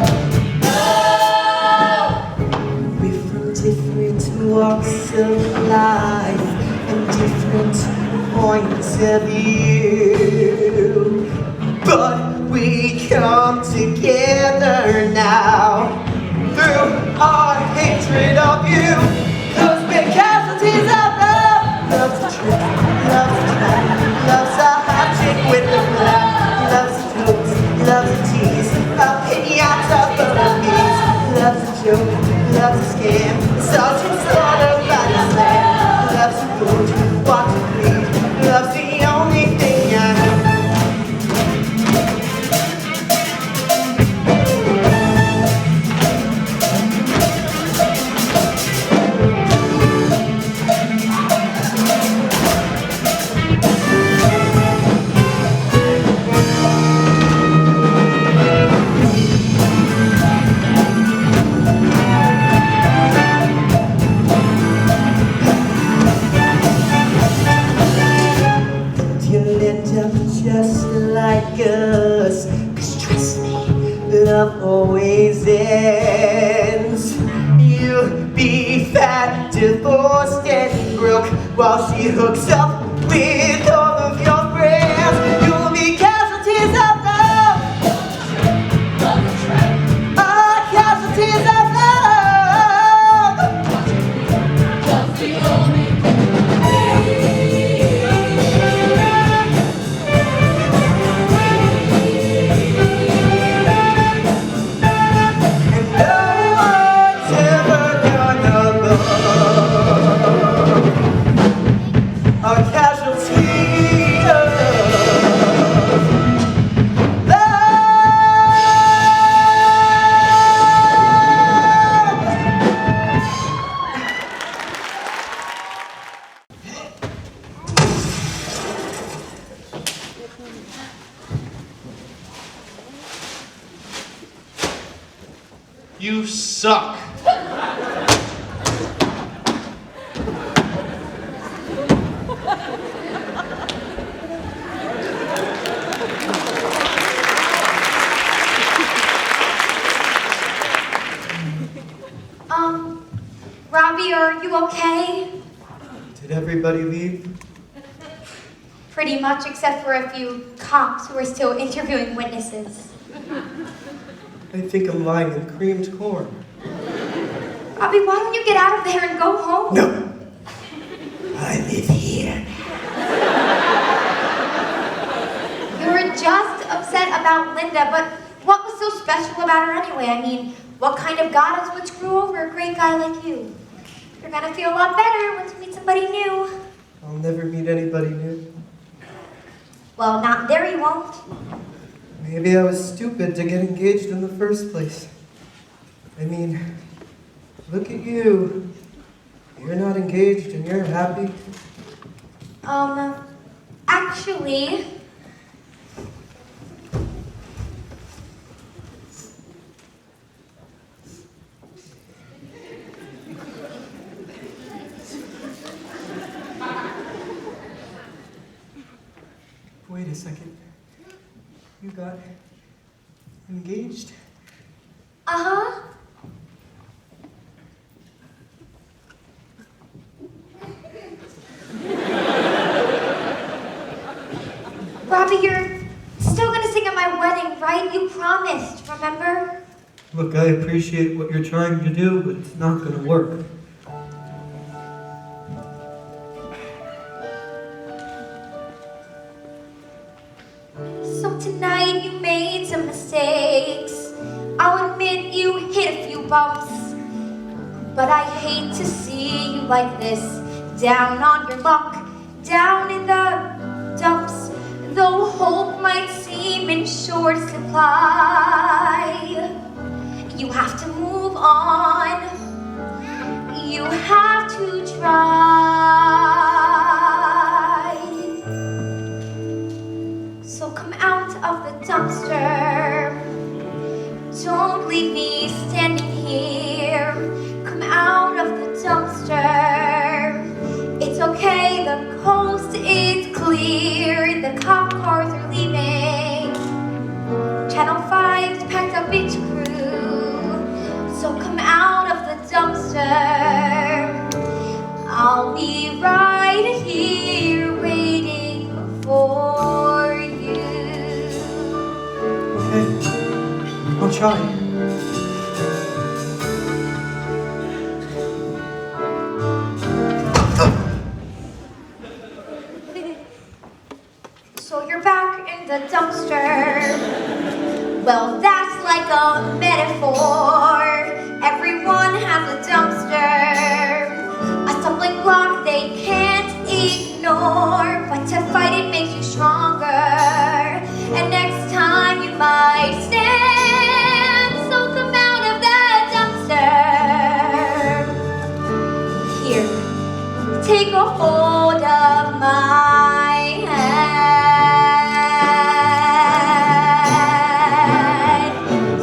S9: love.
S2: We're from different walks of life and different points of view, but we come together now through our hatred of you. 'Cause we're casualties of love. Love's a trick, love's a trap, love's a hot chick with the flap, love's a toast, love's a tease, a pinata full of bees, love's a joke, love's a scam, such a sort of body slam. Love's a good, what to bleed. Love's the only thing I have. Just like us, 'cause trust me, love always ends. You'll be fat, divorced, and broke while she hooks up with all of your friends. You'll be casualties of love. Casualties of love. Just the only thing.
S3: You suck.
S5: Robbie, are you okay?
S2: Did everybody leave?
S5: Pretty much, except for a few cops who are still interviewing witnesses.
S2: I think I'm lying in creamed corn.
S5: Robbie, why don't you get out of there and go home?
S2: No. I live here.
S5: You were just upset about Linda, but what was so special about her anyway? I mean, what kind of goddess would screw over a great guy like you? You're gonna feel a lot better once you meet somebody new.
S2: I'll never meet anybody new.
S5: Well, not there you won't.
S2: Maybe I was stupid to get engaged in the first place. I mean, look at you. You're not engaged and you're happy.
S5: Actually...
S2: Wait a second. You got engaged?
S5: Uh-huh. Robbie, you're still gonna sing at my wedding, right? You promised, remember?
S2: Look, I appreciate what you're trying to do, but it's not gonna work.
S5: So tonight you made some mistakes. I'll admit you hit a few bumps. But I hate to see you like this, down on your luck, down in the dumps. Though hope might seem in short supply, you have to move on. You have to try. So come out of the dumpster. Don't leave me standing here. Come out of the dumpster. It's okay, the coast is clear. The cop cars are leaving. Channel 5's packed up its crew. So come out of the dumpster. I'll be right here waiting for you.
S2: Okay, I'll try.
S5: So you're back in the dumpster. Well, that's like a metaphor. Everyone has a dumpster. A stumbling block they can't ignore. But to fight it makes you stronger. And next time you might stand. So come out of that dumpster. Here, take a hold of my hand.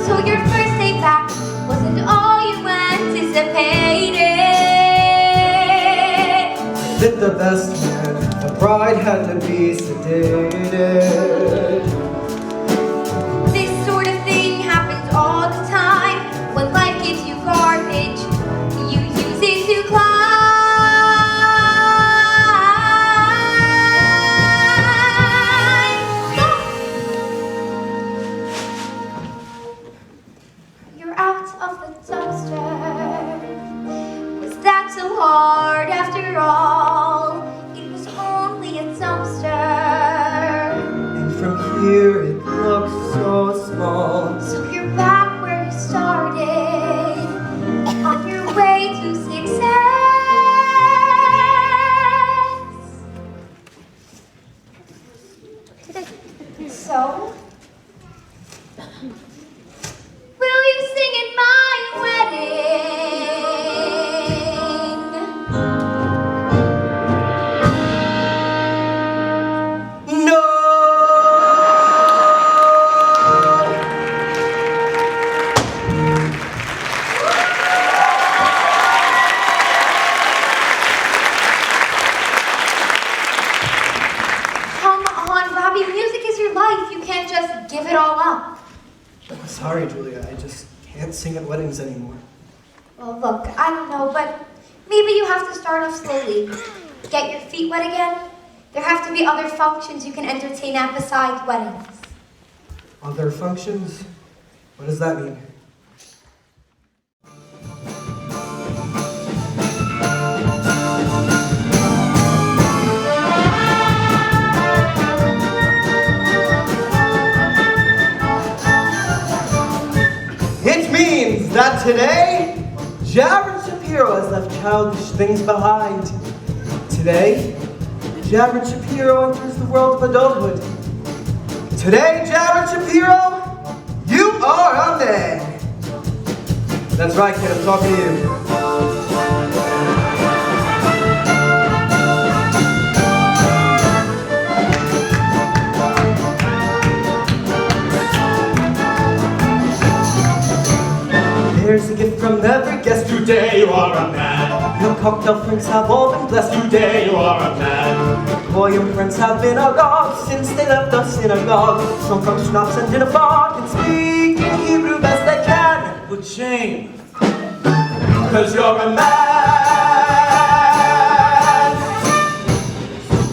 S5: So your first day back wasn't all you anticipated.
S2: Did the best man, the bride had to be sedated.
S5: This sort of thing happens all the time. When life gives you garbage, you use it to climb. You're out of the dumpster. Was that so hard after all? It was only a dumpster.
S2: And from here it looks so small.
S5: So you're back where you started, on your way to success. So, will you sing at my wedding?
S2: No!
S5: Come on, Robbie, music is your life. You can't just give it all up.
S2: I'm sorry, Julia, I just can't sing at weddings anymore.
S5: Well, look, I don't know, but maybe you have to start off slowly. Get your feet wet again. There have to be other functions you can entertain at besides weddings.
S2: Other functions? What does that mean? It means that today, Jared Shapiro has left childish things behind. Today, Jared Shapiro enters the world of adulthood. Today, Jared Shapiro, you are a man. That's right, kid, I'm talking to you. Here's a gift from every guest. Today you are a man. You'll cocktail friends have all been blessed. Today you are a man. Boy, your friends have been our gods since they left the synagogue. Some from schnapps and in a fog and speak in Hebrew best they can. But shame, 'cause you're a man.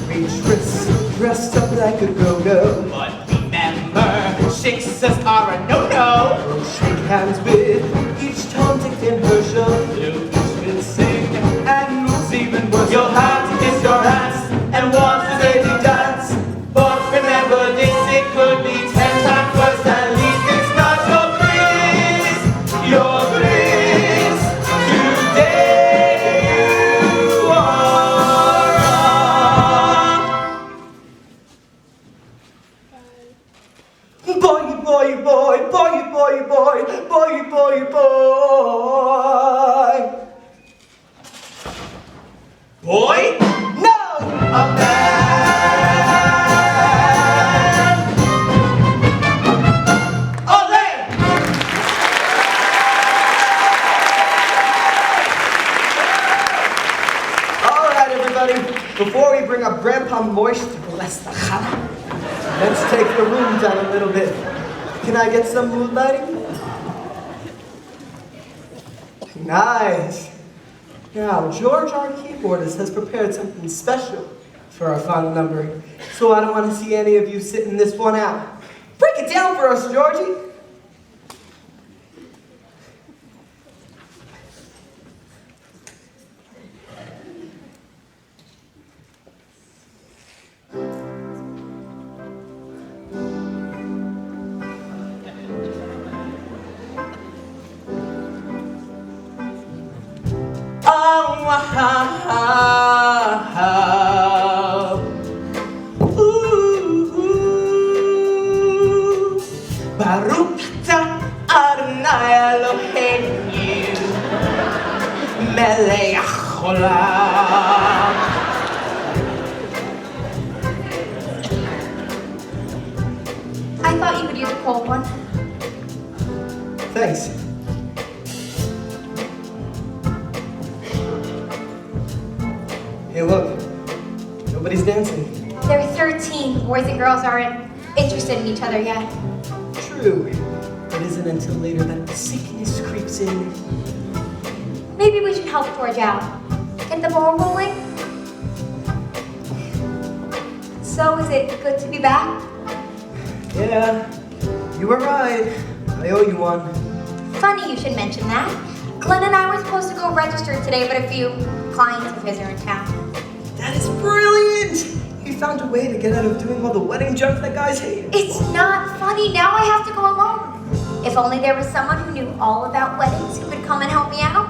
S2: Waitress, dressed up like a go-go.
S4: But remember, shakespeares are a no-no.
S2: Shake hands with each Tom, Dick, and Herschel.
S6: Luke will sing and moves even worse.
S2: You'll have to kiss your ass and watch the baby dance. But remember this, it could be 10 times worse. At least it's not your breeze, your breeze. Today you are a boy, boy, boy, boy, boy, boy, boy, boy, boy.
S4: Boy?
S2: No! A man! Ole! All right, everybody. Before we bring up Grandpa Moist to bless the challah, let's take the room down a little bit. Can I get some mood lighting? Nice. Now, George, our keyboardist, has prepared something special for our final number, so I don't want to see any of you sitting this one out. Break it down for us, Georgie. Baruch atah Adonai Eloheinu melech haolam.
S5: I thought you would use a cold one.
S2: Thanks. Hey, look. Nobody's dancing.
S5: They're 13. Boys and girls aren't interested in each other yet.
S2: True. It isn't until later that sickness creeps in.
S5: Maybe we should help George out. Get the ball rolling. So, is it good to be back?
S2: Yeah, you were right. I owe you one.
S5: Funny you should mention that. Glenn and I were supposed to go register today, but a few clients of his are in town.
S2: That is brilliant! You found a way to get out of doing all the wedding junk that guys hate.
S5: It's not funny. Now I have to go alone. If only there was someone who knew all about weddings who could come and help me out.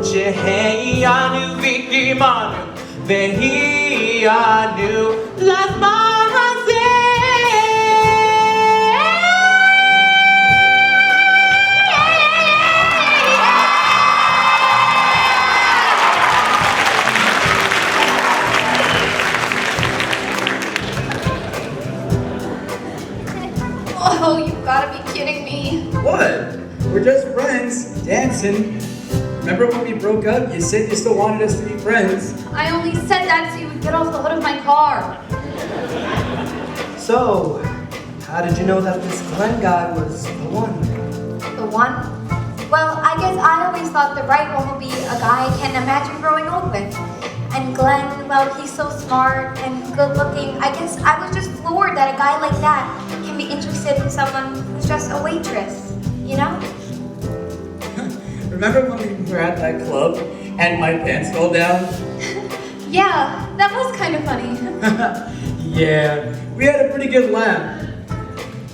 S2: Sheheyanu v'imanu v'hiyanu l'zman hazeh.
S9: Oh, you've got to be kidding me.
S6: What? We're just friends, dancing. Remember when we broke up? You said you still wanted us to be friends.
S9: I only said that so you would get off the hood of my car.
S2: So, how did you know that this Glenn guy was the one?
S5: The one? Well, I guess I always thought the right one would be a guy I can imagine growing old with. And Glenn, well, he's so smart and good looking. I guess I was just floored that a guy like that can be interested in someone who's just a waitress, you know?
S6: Remember when we were at that club and my pants fell down?
S9: Yeah, that was kind of funny.
S6: Yeah, we had a pretty good laugh.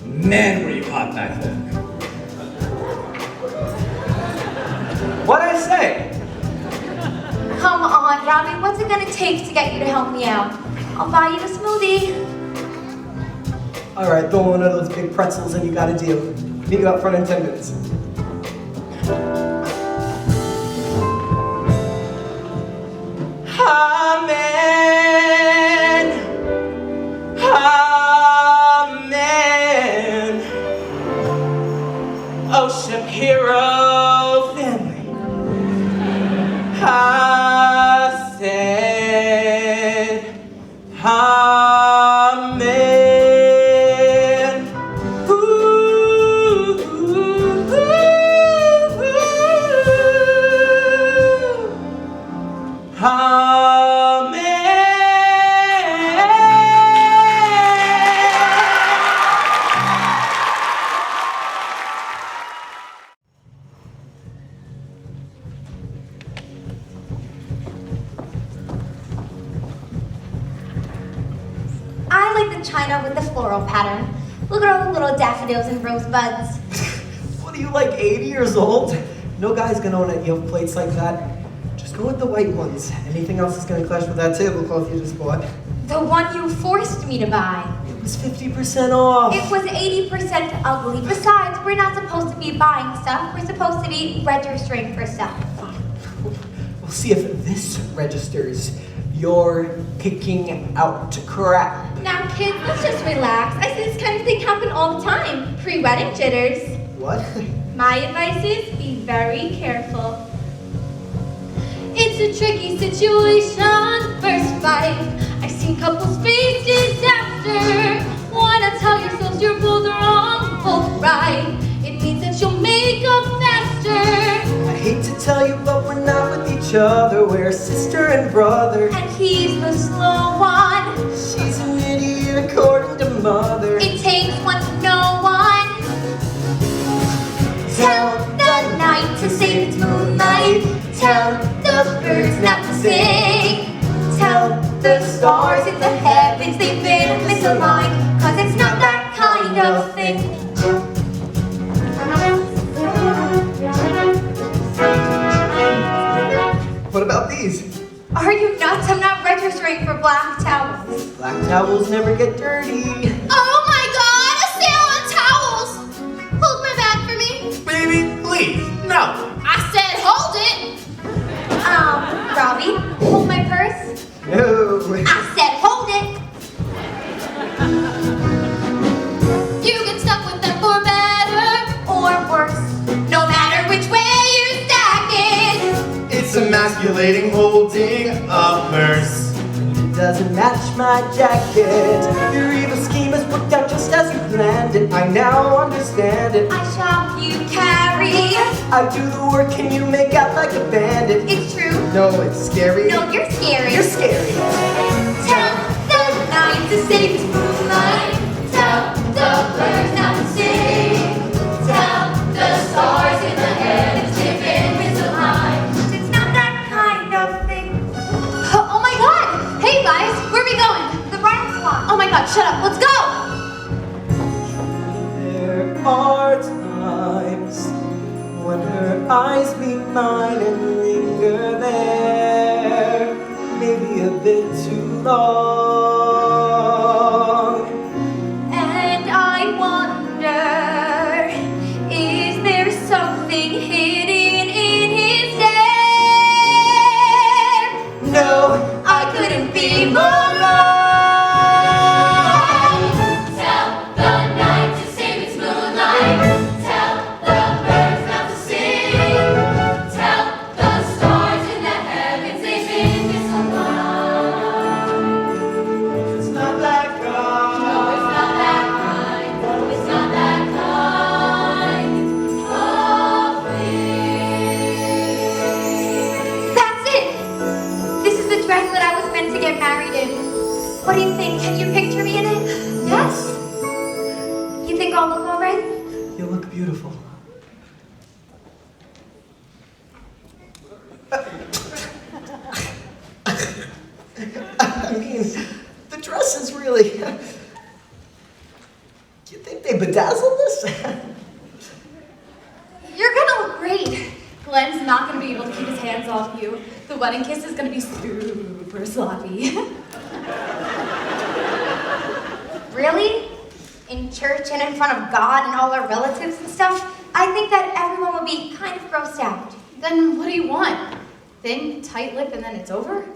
S6: Man, were you hot back then.
S2: What'd I say?
S5: Come on, Robbie, what's it gonna take to get you to help me out? I'll buy you a smoothie.
S2: All right, throw one of those big pretzels and you got a deal. Meet you out front in 10 minutes. Amen. Amen. Oh, Shapiro family.
S5: I like the china with the floral pattern. Look at all the little daffodils and rosebuds.
S2: What are you, like 80 years old? No guy's gonna own any of plates like that. Just go with the white ones. Anything else is gonna clash with that tablecloth you just bought.
S5: The one you forced me to buy.
S2: It was 50% off.
S5: It was 80% ugly. Besides, we're not supposed to be buying stuff. We're supposed to be registering for stuff.
S2: We'll see if this registers. You're picking out crap.
S9: Now, kids, let's just relax. I see this kind of thing happen all the time. Pre-wedding jitters.
S2: What?
S9: My advice is be very careful. It's a tricky situation, first fight. I've seen couples face disaster. Why not tell yourselves you're both wrong, both right? It means that you'll make up faster.
S2: I hate to tell you, but we're not with each other. We're sister and brother.
S5: And he's the slow one.
S2: She's an idiot according to mother.
S5: It takes one to know one. Tell the night to save its moonlight. Tell the birds not to sing. Tell the stars in the heavens they've been misaligned. 'Cause it's not that kind of thing.
S2: What about these?
S5: Are you nuts? I'm not registering for black towels.
S2: Black towels never get dirty.
S9: Oh my God, a sale on towels! Hold my bag for me.
S3: Baby, please, no.
S9: I said hold it.
S5: Robbie, hold my purse.
S2: No.
S5: I said hold it.
S9: You get stuck with them for better
S5: Or worse.
S9: no matter which way you stack it.
S3: It's emasculating holding a purse.
S2: Doesn't match my jacket. Your evil scheme has worked out just as you planned it. I now understand it.
S5: I shop, you carry.
S2: I do the work and you make out like a bandit.
S5: It's true.
S2: No, it's scary.
S5: No, you're scary.
S2: You're scary.
S5: Tell the night to save its moonlight. Tell the birds not to sing. Tell the stars in the heavens they've been misaligned. It's not that kind of thing.
S9: Oh my God! Hey guys, where are we going?
S5: The bridal salon.
S9: Oh my God, shut up, let's go!
S2: There are times when her eyes meet mine and linger there, maybe a bit too long.
S5: And I wonder, is there something hidden in his stare?
S2: No,
S5: I couldn't be more wrong. Tell the night to save its moonlight. Tell the birds not to sing. Tell the stars in the heavens they've been misaligned.
S2: it's not that kind.
S5: No, it's not that kind. No, it's not that kind of thing. That's it. This is the dress that I was meant to get married in. What do you think? Can you picture me in it? Yes. You think I'll look all right?
S2: You look beautiful. I mean, the dress is really... Do you think they bedazzled this?
S9: You're gonna look great. Glenn's not gonna be able to keep his hands off you. The wedding kiss is gonna be super sloppy.
S5: Really? In church and in front of God and all our relatives and stuff? I think that everyone would be kind of grossed out.
S9: Then what do you want? Thin, tight lip, and then it's over?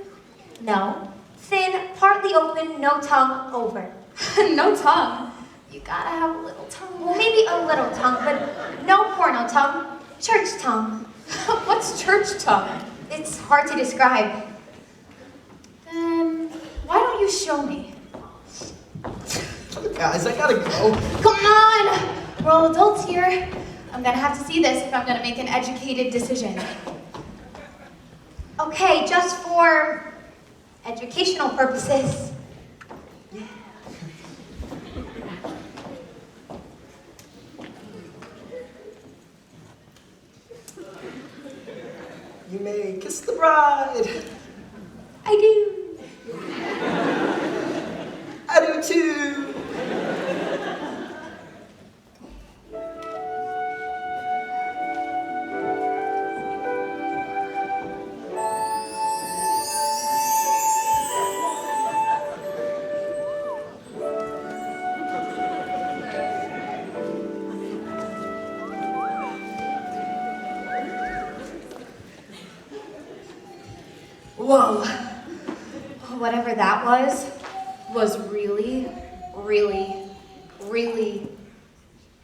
S5: No. Thin, partly open, no tongue, over.
S9: No tongue. You gotta have a little tongue.
S5: Well, maybe a little tongue, but no porno tongue. Church tongue.
S9: What's church tongue?
S5: It's hard to describe.
S9: Then why don't you show me?
S2: Guys, I gotta go.
S9: Come on! We're all adults here. I'm gonna have to see this if I'm gonna make an educated decision.
S5: Okay, just for educational purposes.
S7: You may kiss the bride.
S5: I do.
S7: I do too.
S5: Whoa. Whatever that was really, really, really,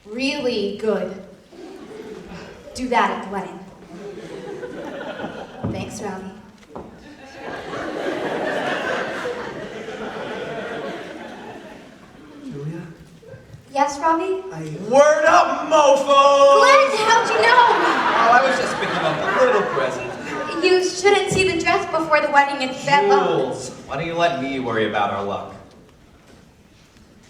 S5: really good. Do that at the wedding. Thanks, Robbie.
S7: Julia?
S5: Yes, Robbie?
S6: Word up, mofo!
S5: Glenn, how'd you know?
S6: Oh, I was just picking up a little present.
S5: You shouldn't see the dress before the wedding. It's that low.
S6: Jules, why don't you let me worry about our luck?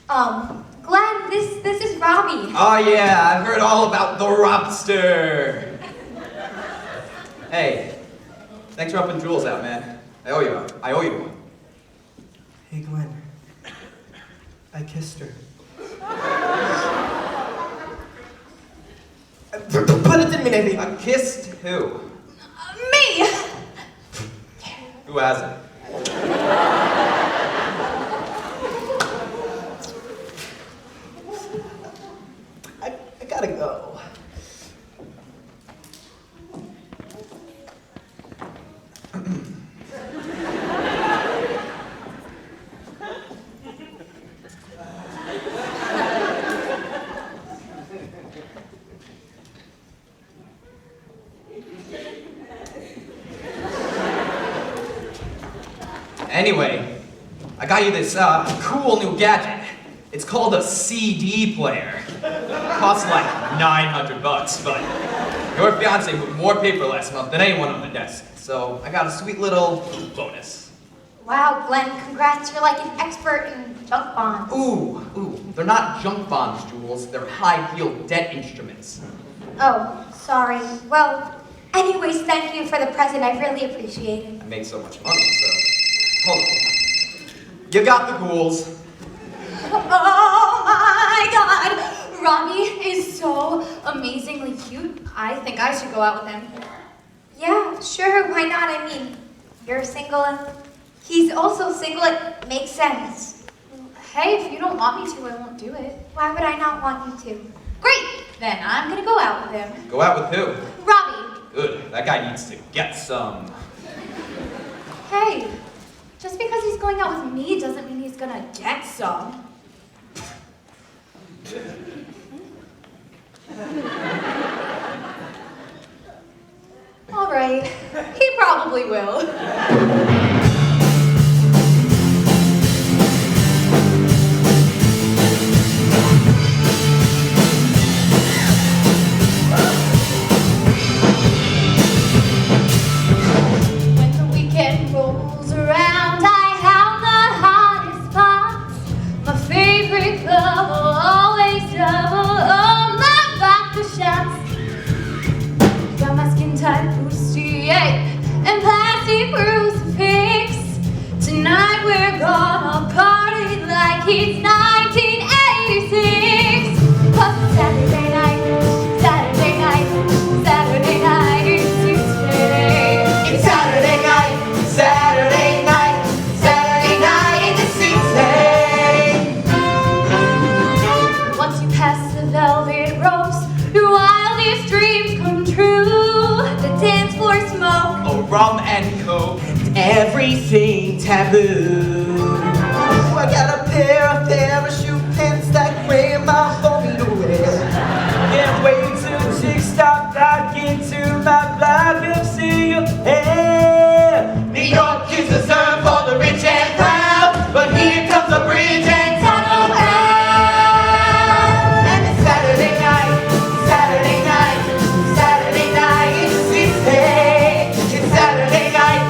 S5: Glenn, this is Robbie.
S6: Oh yeah, I've heard all about the Robster. Hey, thanks for helping Jules out, man. I owe you one.
S7: Hey, Glenn. I kissed her. But it didn't mean anything.
S6: I kissed who?
S5: Me!
S6: Who hasn't?
S7: I gotta go.
S6: Anyway, I got you this cool new gadget. It's called a CD player. Costs like $900, but your fiance moved more paper last month than anyone on the desk. So I got a sweet little bonus.
S5: Wow, Glenn, congrats. You're like an expert in junk bonds.
S6: Ooh, they're not junk bonds, Jules. They're high-yield debt instruments.
S5: Oh, sorry. Well, anyways, thank you for the present. I really appreciate it.
S6: I make so much money, so... Hold on. You got the ghouls.
S5: Oh my god! Robbie is so amazingly cute. I think I should go out with him. Yeah, sure, why not? I mean, you're single and he's also single. It makes sense. Hey, if you don't want me to, I won't do it. Why would I not want you to? Great! Then I'm gonna go out with him.
S6: Go out with who?
S5: Robbie!
S6: Good. That guy needs to get some.
S5: Hey, just because he's going out with me doesn't mean he's gonna get some. All right, he probably will. When the weekend rolls around, I have the hottest spots. My favorite club will always double all my vodka shots. Got my skin tight bustier and plastic crucifix. Tonight we're gonna party like it's 1986. 'Cause it's Saturday night, Saturday night, Saturday night is Tuesday.
S2: It's Saturday night, Saturday night, Saturday night in the city.
S5: Once you pass the velvet ropes, your wildest dreams come true. The dance floor smoke.
S6: A rum and coke.
S2: Everything taboo. I got a pair of parachute pants that grandma told me to wear.
S6: Can't wait till chicks stop talking to my block of single hair.
S2: New York is the zone for the rich and proud, but here comes a bridge and tunnel out. And it's Saturday night, Saturday night, Saturday night in the city. It's Saturday night,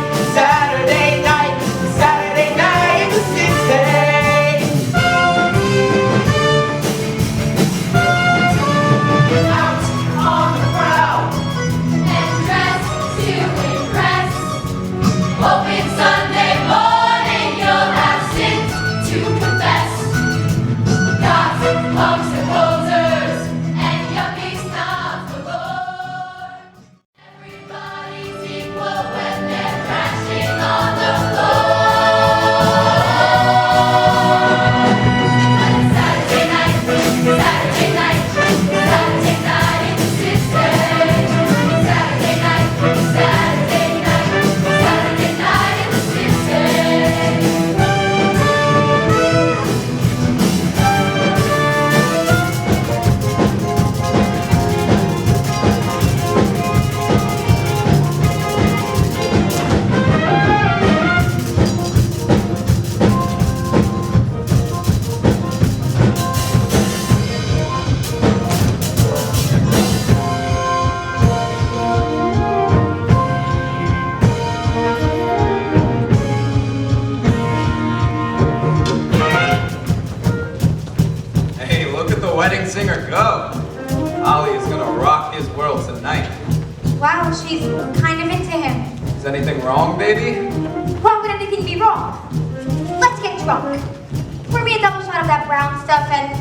S6: anything wrong, baby?
S5: Why would anything be wrong? Let's get drunk. Pour me a double shot of that brown stuff and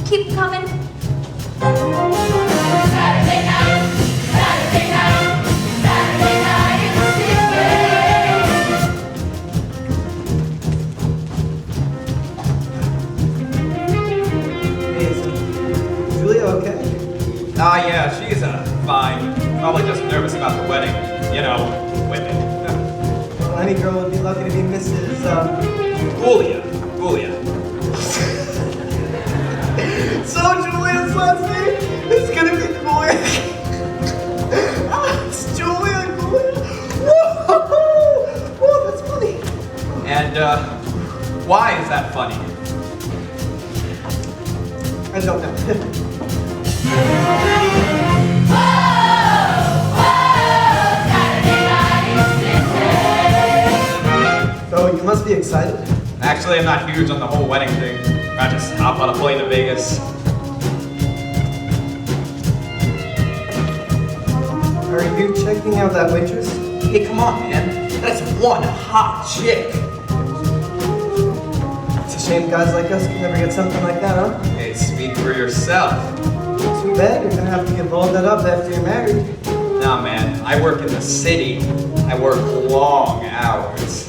S5: keep coming. Saturday night, Saturday night, Saturday night in
S2: Hey, is Julia okay?
S6: Yeah, she's fine. Probably just nervous about the wedding. You know, women.
S2: Well, any girl would be lucky to be Mrs.
S6: Julia.
S2: So Julia's last name is gonna be Julia. It's Julia. Whoa, that's funny.
S6: And, why is that funny?
S2: I don't know. So you must be excited.
S6: Actually, I'm not huge on the whole wedding thing. I'd just hop on a plane to Vegas.
S2: Are you checking out that waitress?
S7: Hey, come on, man. That's one hot chick.
S2: It's a shame guys like us can never get something like that, huh?
S6: Hey, speak for yourself.
S2: Too bad you're gonna have to get balled up after you're married.
S6: Nah, man, I work in the city. I work long hours.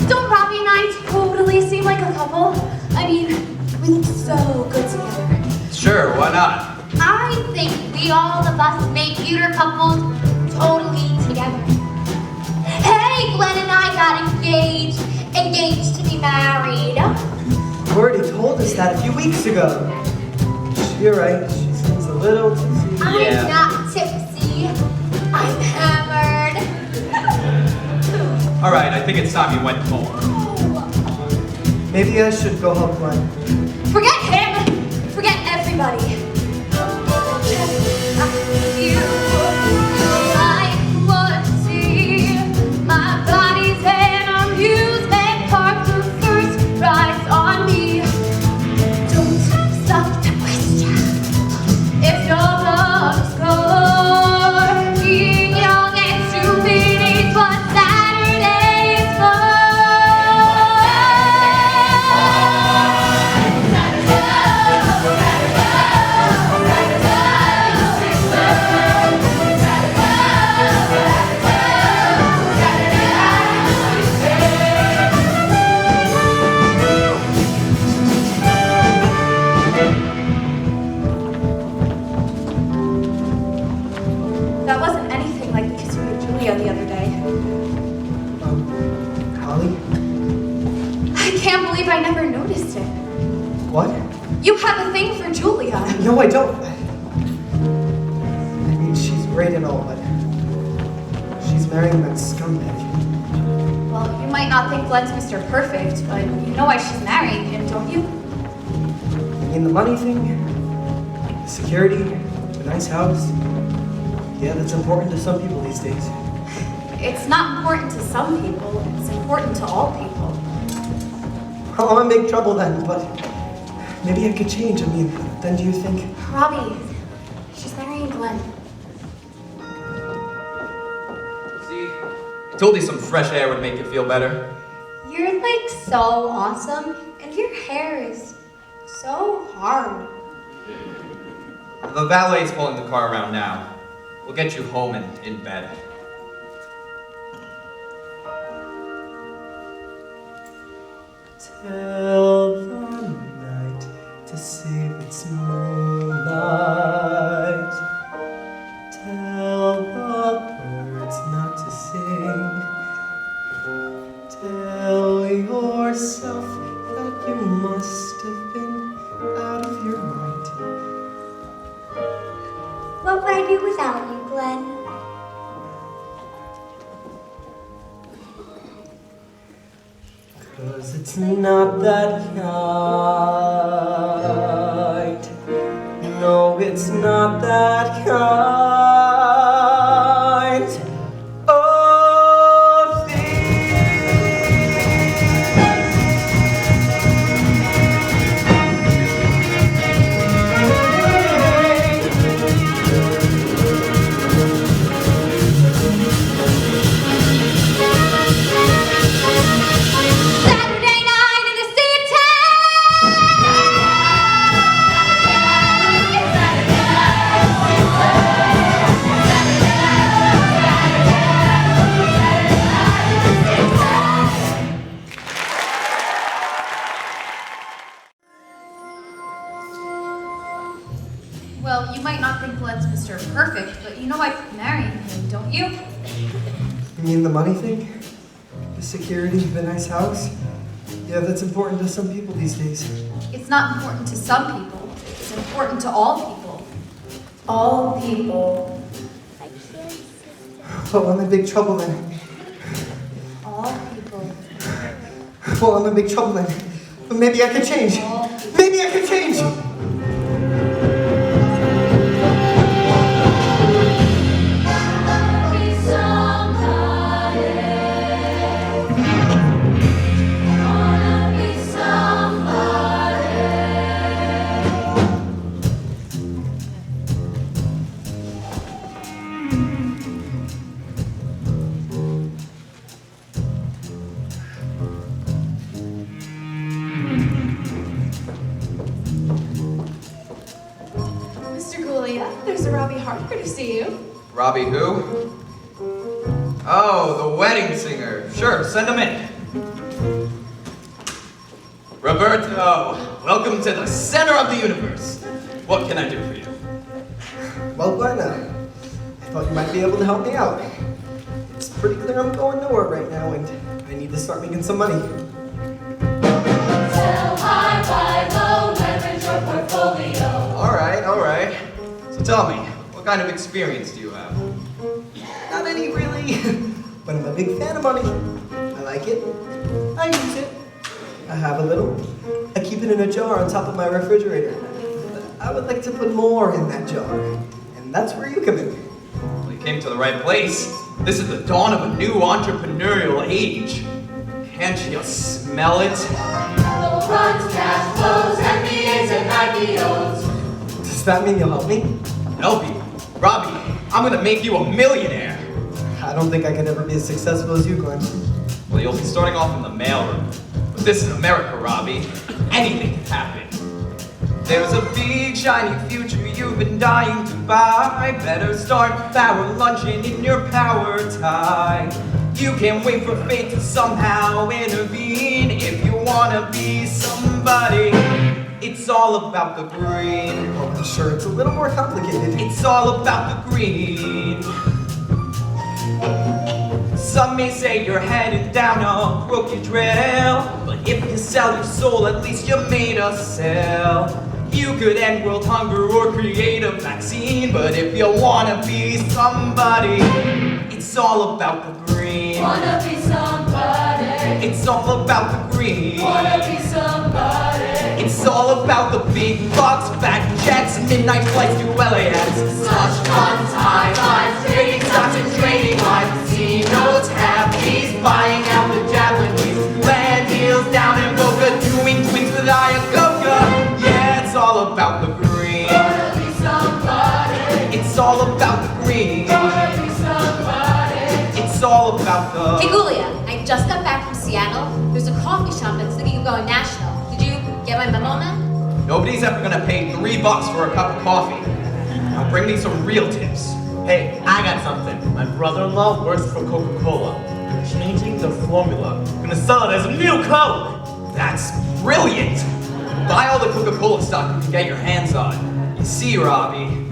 S5: Don't Robbie and I totally seem like a couple? I mean, we look so good together.
S6: Sure, why not?
S5: I think we all of us make cuter couples totally together. Hey, Glenn and I got engaged to be married.
S2: You already told us that a few weeks ago. You're right, she seems a little tipsy.
S5: I'm not tipsy. I'm hammered.
S6: All right, I think it's time you went home.
S2: Maybe I should go help Glenn.
S5: Forget him. Forget everybody. I want to see my body's an amusement park. The first rise on me. Don't stop the question. If your love's gone, being young and stupid is what Saturday is for. That wasn't anything like the kiss with Julia the other day.
S2: Holly?
S5: I can't believe I never noticed it.
S2: What?
S5: You have a thing for Julia.
S2: No, I don't. I mean, she's great and all, but she's marrying that scumbag.
S5: Well, you might not think Glenn's Mr. Perfect, but you know why she's marrying him, don't you?
S2: I mean, the money thing, the security, the nice house. Yeah, that's important to some people these days.
S5: It's not important to some people, it's important to all people.
S2: Well, I'm in big trouble then, but maybe I could change. I mean, then do you think?
S5: Robbie, she's marrying Glenn.
S6: See, I told you some fresh air would make you feel better.
S5: You're like so awesome, and your hair is so hard.
S6: The valet's pulling the car around now. We'll get you home and in bed.
S2: Tell the night to save its moonlight. Tell the birds not to sing. Tell yourself that you must have been out of your mind.
S5: What would I do without you, Glenn?
S2: Cause it's not that kind. No, it's not that kind of thing.
S5: Well, you might not think Glenn's Mr. Perfect, but you know I'd marry him, don't you?
S2: You mean the money thing? The security, the nice house? Yeah, that's important to some people these days.
S5: It's not important to some people. It's important to all people.
S8: All people.
S2: Well, I'm in big trouble then.
S5: All people.
S2: Well, I'm in big trouble then. But maybe I could change. Maybe I could change!
S9: Mr. Julia, there's a Robbie Harper to see you.
S7: Robbie who? Oh, the wedding singer. Sure, send him in. Roberto, welcome to the center of the universe. What can I do for you?
S2: Well, Glenn, I thought you might be able to help me out. It's pretty clear I'm going nowhere right now, and I need to start making some money.
S8: Sell high, buy low, leverage your portfolio.
S7: All right. So tell me, what kind of experience do you have?
S2: Not any, really. But I'm a big fan of money. I like it. I use it. I have a little. I keep it in a jar on top of my refrigerator. But I would like to put more in that jar. And that's where you come in.
S7: Well, you came to the right place. This is the dawn of a new entrepreneurial age. Can't you smell it?
S8: Runs, cash flows, MBAs and IPOs.
S2: Does that mean you'll help me?
S7: Help you? Robbie, I'm gonna make you a millionaire.
S2: I don't think I could ever be as successful as you, Glenn.
S7: Well, you'll be starting off in the mailroom. But this is America, Robbie. Anything can happen. There's a big, shiny future you've been dying to buy. Better start power luncheon in your power tie. You can't wait for fate to somehow intervene. If you wanna be somebody, it's all about the green.
S2: Well, I'm sure it's a little more complicated.
S7: It's all about the green. Some may say you're headed down a crooked trail, but if you sell your soul, at least you made a sale. You could end world hunger or create a vaccine, but if you wanna be somebody, it's all about the green.
S8: Wanna be somebody.
S7: It's all about the green.
S8: Wanna be somebody.
S7: It's all about the big bucks, fat checks, midnight flights to LAX.
S8: Slush funds, high lines, trading stocks and trading lines. Casinos, happies, buying out the Japanese.
S7: Land deals down in Boca, doing twins with Ayacoca. Yeah, it's all about the green.
S8: Wanna be somebody.
S7: It's all about the green.
S8: Wanna be somebody.
S7: It's all about the...
S5: Hey, Julia, I just got back from Seattle. There's a coffee shop that's thinking of going national. Did you get my memo, man?
S7: Nobody's ever gonna pay $3 for a cup of coffee. Now bring me some real tips.
S11: Hey, I got something. My brother-in-law works for Coca-Cola. They're changing the formula. Gonna sell it as a new Coke.
S7: That's brilliant! Buy all the Coca-Cola stock you can get your hands on. You see, Robbie,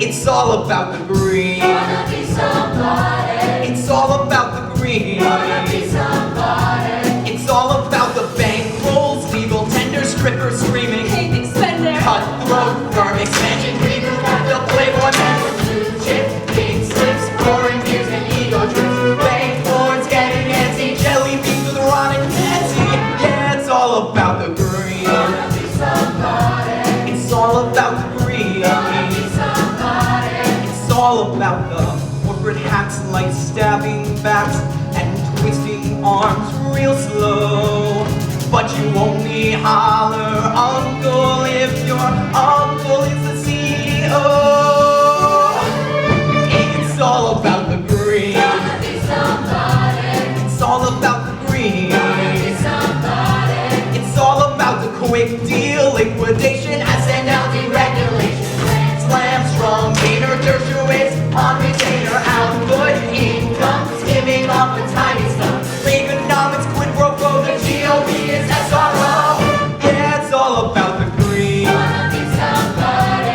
S7: it's all about the green.
S8: Wanna be somebody.
S7: It's all about the green.
S8: Wanna be somebody.
S7: It's all about the bankrolls, legal tender, strippers screaming.
S8: Hey, big spender.
S7: Cutthroat, firm expansion, people want the playboy man.
S8: Blue chip, pink slips, pouring beers and ego trips.
S7: Bank lords getting antsy, jelly beans with Ron and Nancy. Yeah, it's all about the green.
S8: Wanna be somebody.
S7: It's all about the green.
S8: Wanna be somebody.
S7: It's all about the corporate hats, light stabbing backs, and twisting arms real slow. But you only holler uncle if your uncle is the CEO. It's all about the green.
S8: Wanna be somebody.
S7: It's all about the green.
S8: Wanna be somebody.
S7: It's all about the quick deal, liquidation, SNL deregulation. Slam strong, gainer, tertiaries, on retainer, output, income, skimming off the tiny stuff. Reaganomics, quid pro quo, the GOP is SRO. Yeah, it's all about the green.
S8: Wanna be somebody.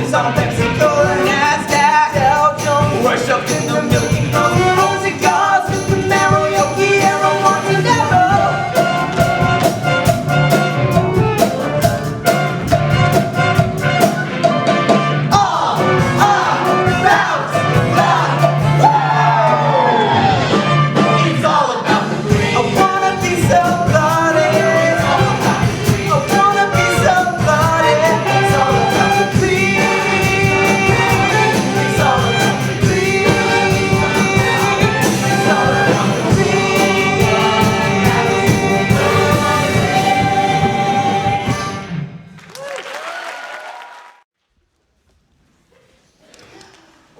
S2: He's on Pepsi Cola, NASDAQ, Dow Jones, worshipped in the million rows. Rosy cars with Camaro, Yogi, Arrow, Montedero.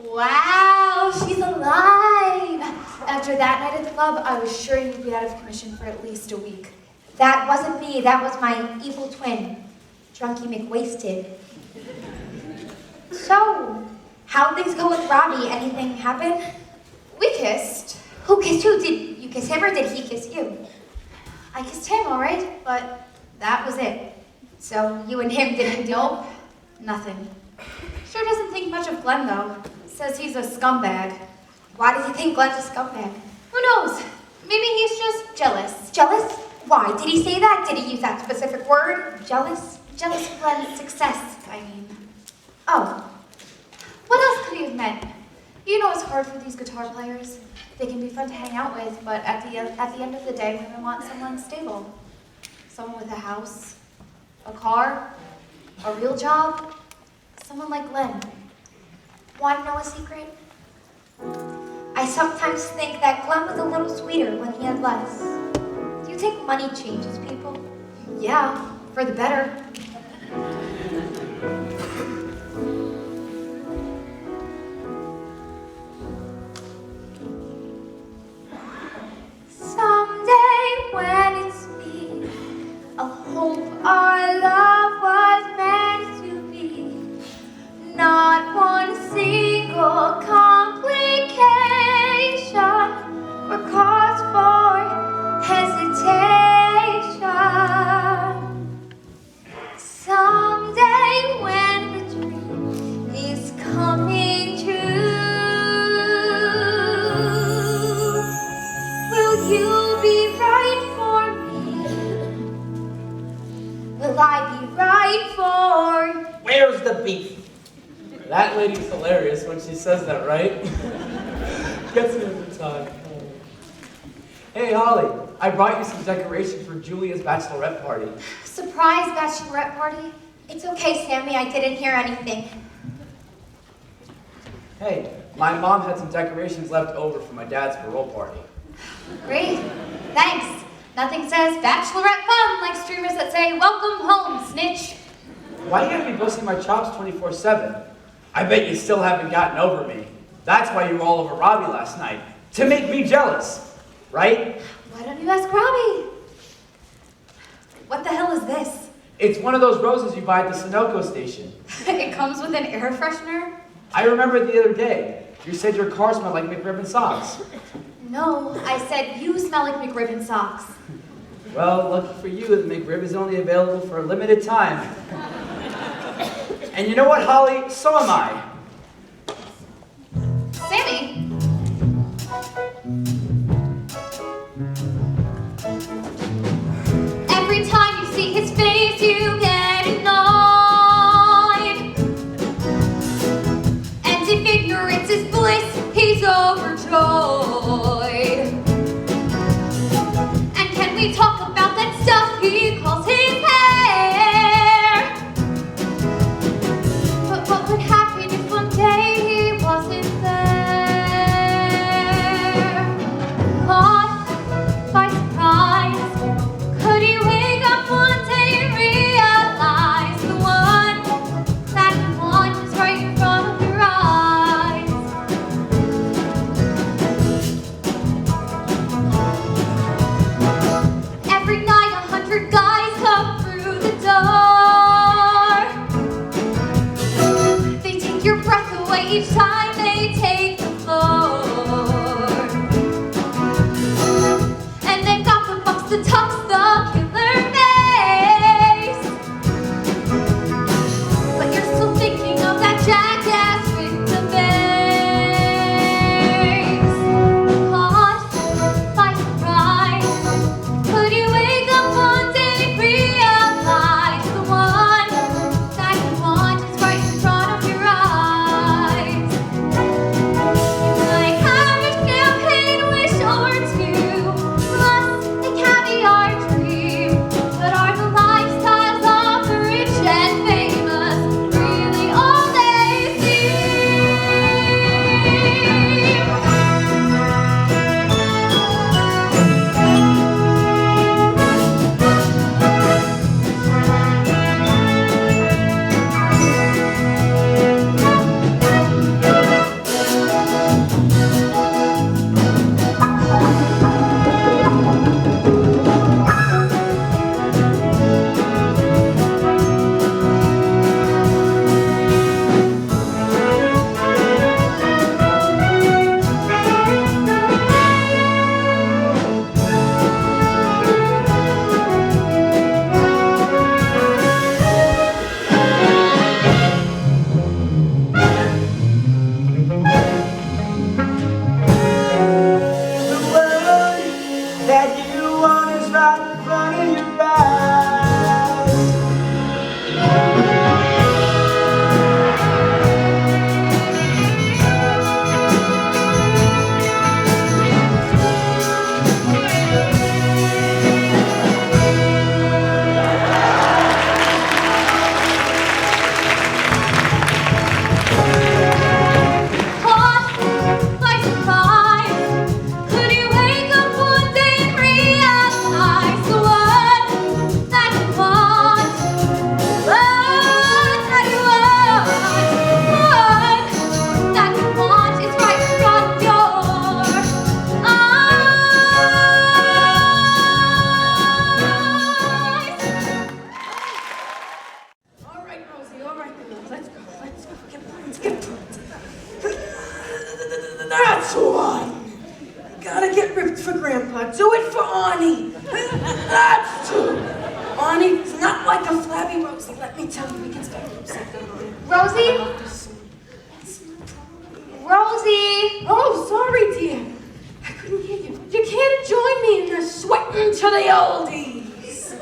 S5: Wow, she's alive! After that night at the club, I was sure you'd be out of commission for at least a week. That wasn't me, that was my evil twin, Drunky McWasted. So, how'd things go with Robbie? Anything happen? We kissed. Who kissed who? Did you kiss him or did he kiss you? I kissed him, alright, but that was it. So, you and him didn't do nothing. Sure doesn't think much of Glenn, though. Says he's a scumbag. Why does he think Glenn's a scumbag? Who knows? Maybe he's just jealous. Jealous? Why? Did he say that? Did he use that specific word? Jealous? Jealous of Glenn's success, I mean. Oh. What else could he have meant? You know it's hard for these guitar players. They can be fun to hang out with, but at the end of the day, women want someone stable. Someone with a house, a car, a real job. Someone like Glenn. Want to know a secret? I sometimes think that Glenn was a little sweeter when he had less. Do you think money changes people? Yeah, for the better. Someday when it's me, I'll hope our love was meant to be. Not one single complication or cause for hesitation. Someday when the dream is coming true, will you be right for me? Will I be right for?
S6: Where's the beef? That lady's hilarious when she says that, right? Gets me every time. Hey, Holly, I brought you some decorations for Julia's bachelorette party.
S5: Surprise bachelorette party? It's okay, Sammy, I didn't hear anything.
S6: Hey, my mom had some decorations left over from my dad's parole party.
S5: Great, thanks. Nothing says bachelorette fun like streamers that say, welcome home, snitch.
S6: Why you gotta be busting my chops 24/7? I bet you still haven't gotten over me. That's why you were all over Robbie last night. To make me jealous, right?
S5: Why don't you ask Robbie? What the hell is this?
S6: It's one of those roses you buy at the Sunoco station.
S5: It comes with an air freshener?
S6: I remember it the other day. You said your car smelled like McRibbon socks.
S5: No, I said you smell like McRibbon socks.
S6: Well, lucky for you, the McRib is only available for a limited time. And you know what, Holly? So am I.
S5: Sammy? Every time you see his face, you get annoyed. And if ignorance is bliss, he's overjoyed. And can we talk about that stuff he calls his hair? But what would happen if one day he wasn't there? Caught by surprise, could he wake up one day and realize the one that you want is right in front of your eyes? Every night 100 guys come through the door. They take your breath away each time they take the floor. And they've got the bumps, the tux, the killer face. But you're still thinking of that
S8: Arnie. That's true. Arnie is not like a flabby Rosie. Let me tell you, we can spell lipstick on Arnie.
S5: Rosie? Rosie!
S8: Oh, sorry, dear. I couldn't hear you. You can't join me in the sweating to the oldies.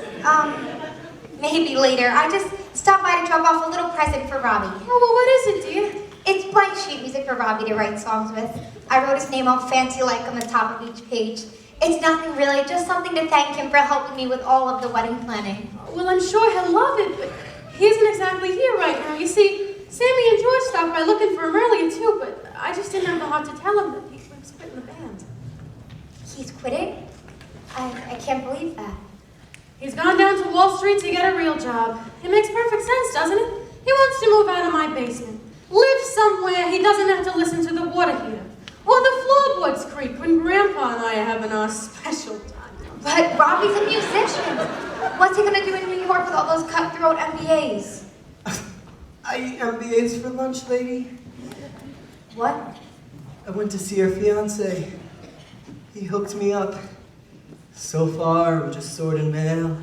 S5: Maybe later. I just stopped by to drop off a little present for Robbie.
S8: Oh, well, what is it, dear?
S5: It's blank sheet music for Robbie to write songs with. I wrote his name all fancy-like on the top of each page. It's nothing really, just something to thank him for helping me with all of the wedding planning.
S8: Well, I'm sure he'll love it, but he isn't exactly here right now. You see, Sammy and George stopped by looking for him earlier, too, but I just didn't have the heart to tell him that he was quitting the band.
S5: He's quitting? I can't believe that.
S8: He's gone down to Wall Street to get a real job. It makes perfect sense, doesn't it? He wants to move out of my basement. Live somewhere he doesn't have to listen to the water heater. Or the floorboards creak when Grandpa and I are having our special time.
S5: But Robbie's a musician. What's he gonna do in New York with all those cutthroat MBAs?
S2: I eat MBAs for lunch, lady.
S5: What?
S2: I went to see her fiance. He hooked me up. So far, I'm just sorting mail.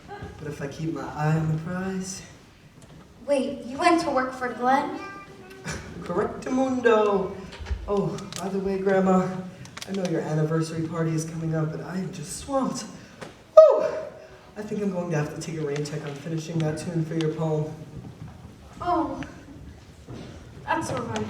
S2: But if I keep my eye on the prize...
S5: Wait, you went to work for Glenn?
S2: Correctamundo. Oh, by the way, Grandma, I know your anniversary party is coming up, but I am just swamped. Woo! I think I'm going to have to take a rain check on finishing that tune for your poem.
S8: Oh, that's all right.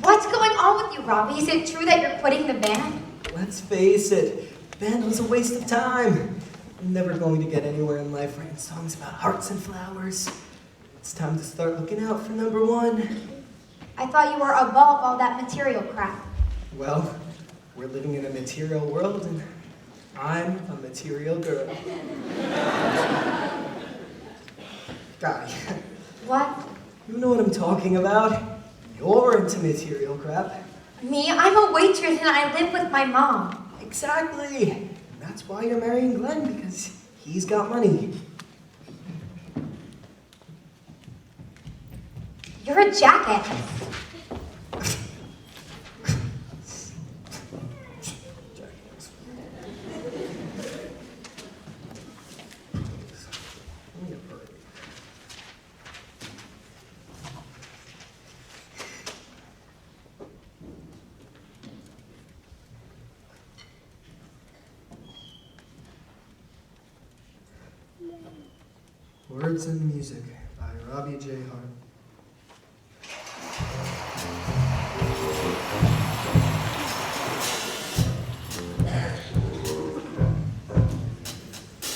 S5: What's going on with you, Robbie? Is it true that you're quitting the band?
S2: Let's face it, the band was a waste of time. I'm never going to get anywhere in life writing songs about hearts and flowers. It's time to start looking out for number one.
S5: I thought you were above all that material crap.
S2: Well, we're living in a material world, and I'm a material girl. Guy.
S5: What?
S2: You know what I'm talking about. You're into material crap.
S5: Me? I'm a waitress and I live with my mom.
S2: Exactly. And that's why you're marrying Glenn, because he's got money.
S5: You're a jackass.
S2: Words and Music by Robbie J. Hart.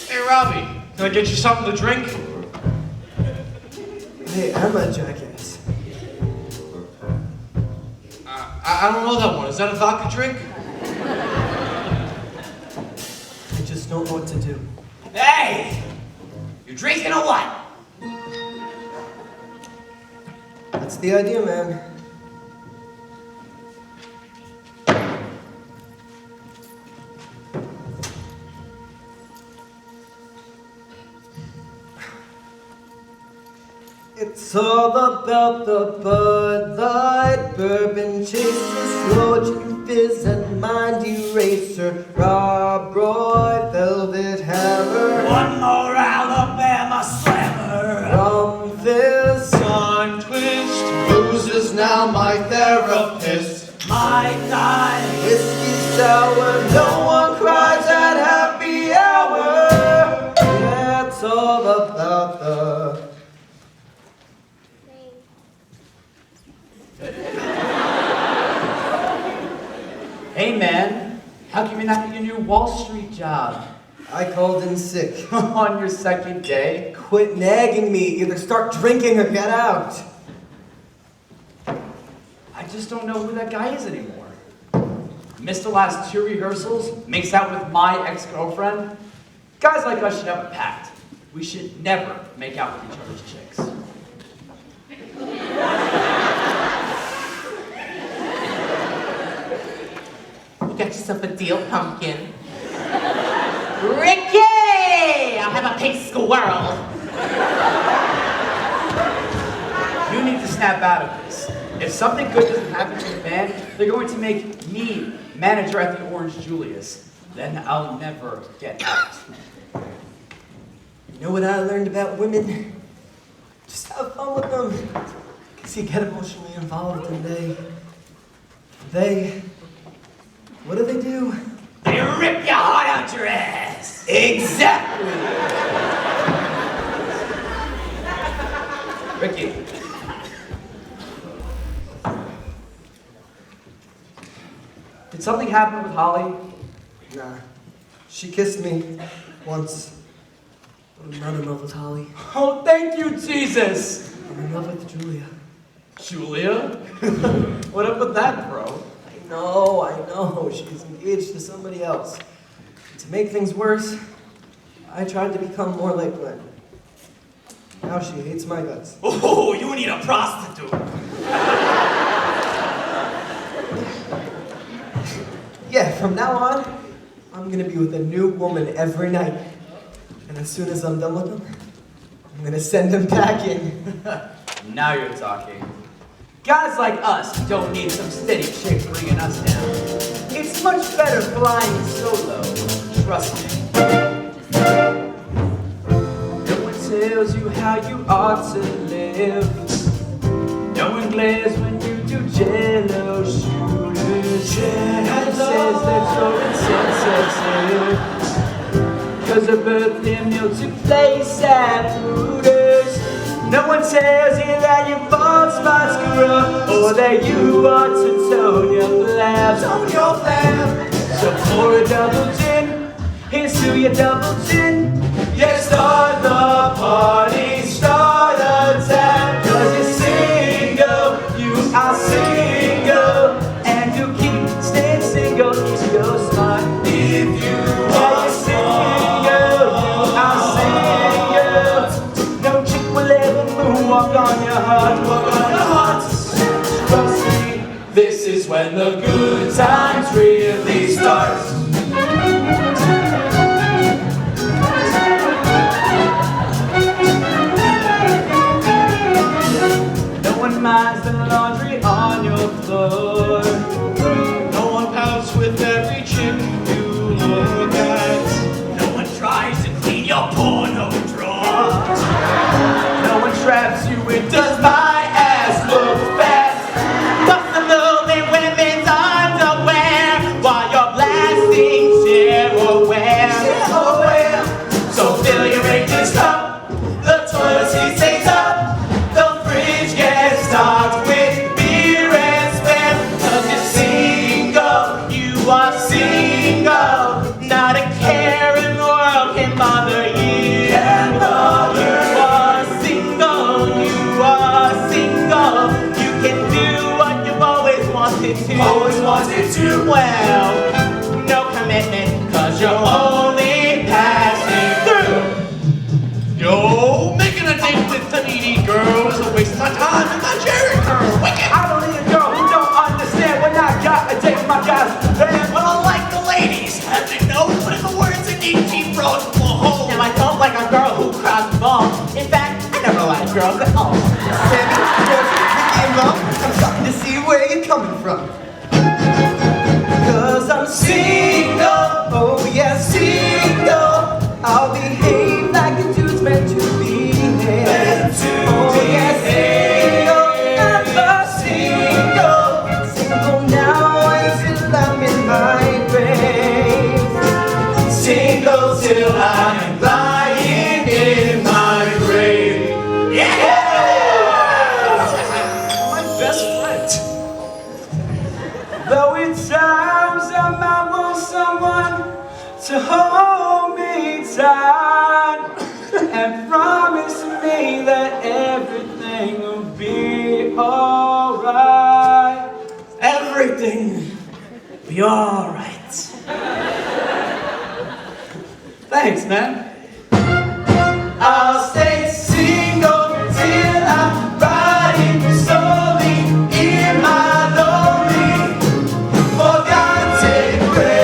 S11: Hey, Robbie, can I get you something to drink?
S2: Hey, I'm a jackass.
S11: I don't know that one. Is that a vodka drink?
S2: I just don't know what to do.
S6: Hey! You drinking or what?
S2: That's the idea, man. It's all about the Bud Light, bourbon chaser, slow chicken fizz, and mind eraser, Rob Roy, velvet hammer,
S3: One more Alabama slammer.
S2: rum fizz,
S11: Sun twist, booze is now my therapist.
S3: My night.
S2: whiskey sour, no one cries at happy hour. Yeah, it's all about the...
S6: Hey man, how come you're not getting your new Wall Street job?
S2: I called in sick.
S6: On your second day?
S2: Quit nagging me. Either start drinking or get out.
S6: I just don't know who that guy is anymore. Missed the last 2 rehearsals, makes out with my ex-girlfriend. Guys like us should have a pact. We should never make out with each other's chicks.
S4: You got yourself a deal, pumpkin. Ricky! I'll have a pink squirrel.
S6: You need to snap out of this. If something good doesn't happen to the band, they're going to make me manager at the Orange Julius. Then I'll never get out.
S2: You know what I learned about women? Just have fun with them. Because you get emotionally involved and what do?
S6: They rip your heart out your ass!
S2: Exactly!
S6: Ricky. Did something happen with Holly?
S2: Nah. She kissed me once. I'm not in love with Holly.
S6: Oh, thank you, Jesus!
S2: I'm in love with Julia.
S6: Julia? What up with that, bro?
S2: I know. She's engaged to somebody else. To make things worse, I tried to become more like Glenn. Now she hates my guts.
S3: Oh, you need a prostitute.
S2: Yeah, from now on, I'm gonna be with a new woman every night. And as soon as I'm done with them, I'm gonna send them packing.
S6: Now you're talking. Guys like us don't need some steady chick bringing us down. It's much better flying solo, trust me. No one tells you how you ought to live. No one glares when you do jello shooters. No one says that you're insensitive, 'cause a birthday meal took place at Hooters. No one tells you that your bald spots grow, or that you ought to tone your flaps. So pour a double gin, here's to your double gin. Yeah, start the party, start a tap. 'Cause you're single, you are single, and you keep staying single if you're smart. If you are single, you are single. No chick will ever walk on your heart, walk on your heart. Trust me, this is when the good times really start. No one minds the laundry on your floor. No one pouts with every chick you look at. No one tries to clean your porno drawer. No one traps you in does my ass look fat? What's the move in women's underwear while you're blasting Shareware? So fill your Rachel's cup, the toilet seat stays up, the fridge gets stocked with beer and spam. 'Cause you're single, you are single, not a care in the world can bother you. Always wanted to. Well, no commitment, 'cause you're only passing through.
S11: Yo, making a date with the needy girl is a waste of my time and my Jerry girl. Wicked.
S6: I don't need a girl who don't understand when I got a date with my guys.
S11: Well, I like the ladies. Have they know putting the words in deep, deep road to a hole.
S4: Now I don't like a girl who cries the ball. In fact, I never like girls at all.
S2: Sammy, George, Ricky, and Mom, I'm starting to see where you're coming from. 'Cause I'm single, oh yeah, single. I'll behave like a dude's meant to behave. Oh yeah, single, never single. Single now until I'm in my grave.
S11: Single till I'm lying in my grave. Yeah!
S6: My best friend. Though at times I might want someone to hold me tight and promise me that everything will be alright.
S3: Everything will be alright.
S6: Thanks, man.
S2: I'll stay single till I'm riding slowly in my lonely, forgotten grave.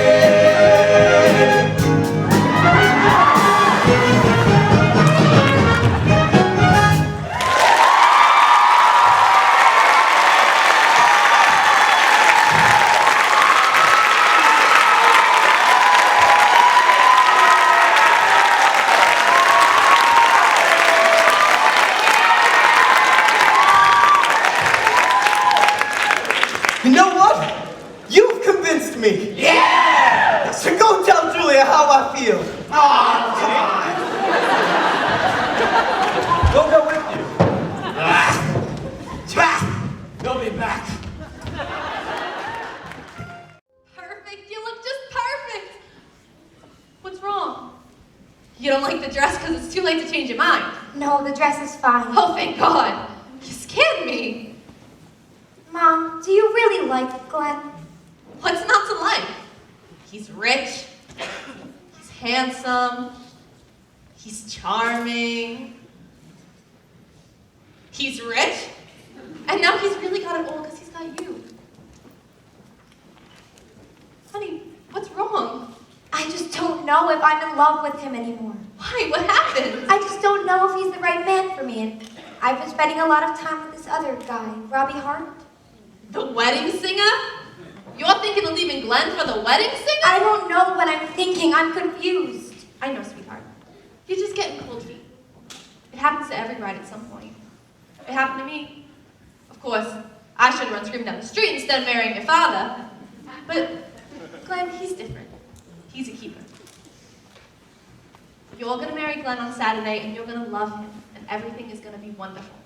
S7: you.
S6: We'll go with you.
S3: They'll be back.
S9: Perfect, you look just perfect. What's wrong? You don't like the dress because it's too late to change your mind.
S5: No, the dress is fine.
S9: Oh, thank God. You scared me.
S5: Mom, do you really like Glenn?
S9: What's not to like? He's rich. He's handsome. He's charming. He's rich. And now he's really got it all because he's got you. Honey, what's wrong?
S5: I just don't know if I'm in love with him anymore.
S9: Why? What happened?
S5: I just don't know if he's the right man for me. And I've been spending a lot of time with this other guy, Robbie Hart.
S9: The wedding singer? You're thinking of leaving Glenn for the wedding singer?
S5: I don't know what I'm thinking. I'm confused.
S9: I know, sweetheart. You're just getting cold feet. It happens to every bride at some point. It happened to me. Of course, I should run screaming down the street instead of marrying your father. But Glenn, he's different. He's a keeper. You're gonna marry Glenn on Saturday and you're gonna love him and everything is gonna be wonderful.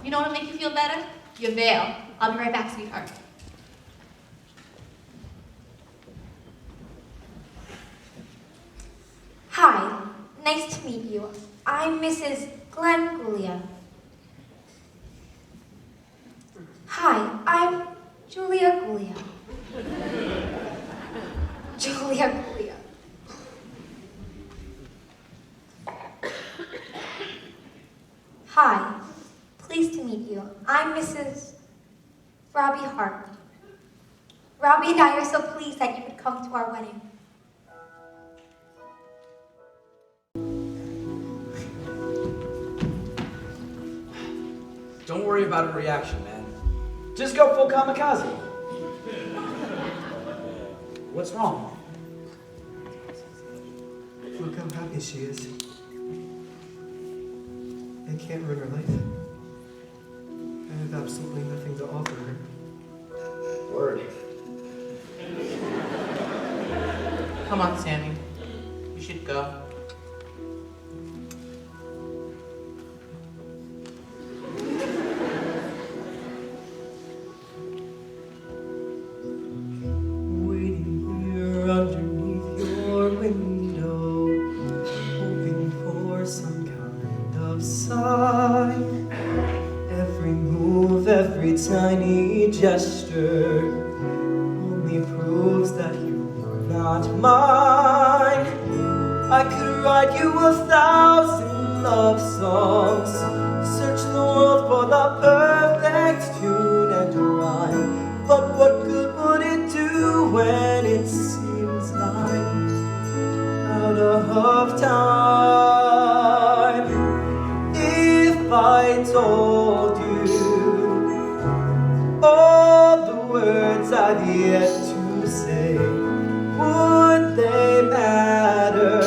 S9: You know what'll make you feel better? Your veil. I'll be right back, sweetheart.
S5: Hi, nice to meet you. I'm Mrs. Glenn Julia. Hi, I'm Julia Julia. Julia Julia. Hi, pleased to meet you. I'm Mrs. Robbie Hart. Robbie and I are so pleased that you could come to our wedding.
S6: Don't worry about her reaction, man. Just go full kamikaze. What's wrong?
S2: Look how happy she is. I can't ruin her life. I have absolutely nothing to offer her.
S6: Word.
S4: Come on, Sammy. You should go.
S2: Waiting here underneath your window, hoping for some kind of sign. Every move, every tiny gesture only proves that you're not mine. I could write you 1,000 love songs, search the world for the perfect tune and rhyme. But what good would it do when it seems like out of time? If I told you all the words I've yet to say, would they matter,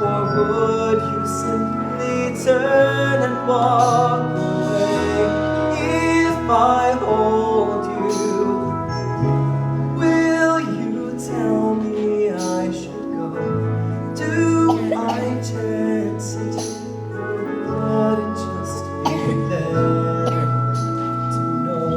S2: or would you simply turn and walk away? If I hold you, will you tell me I should go? Do I chance it, or would it just be there to know?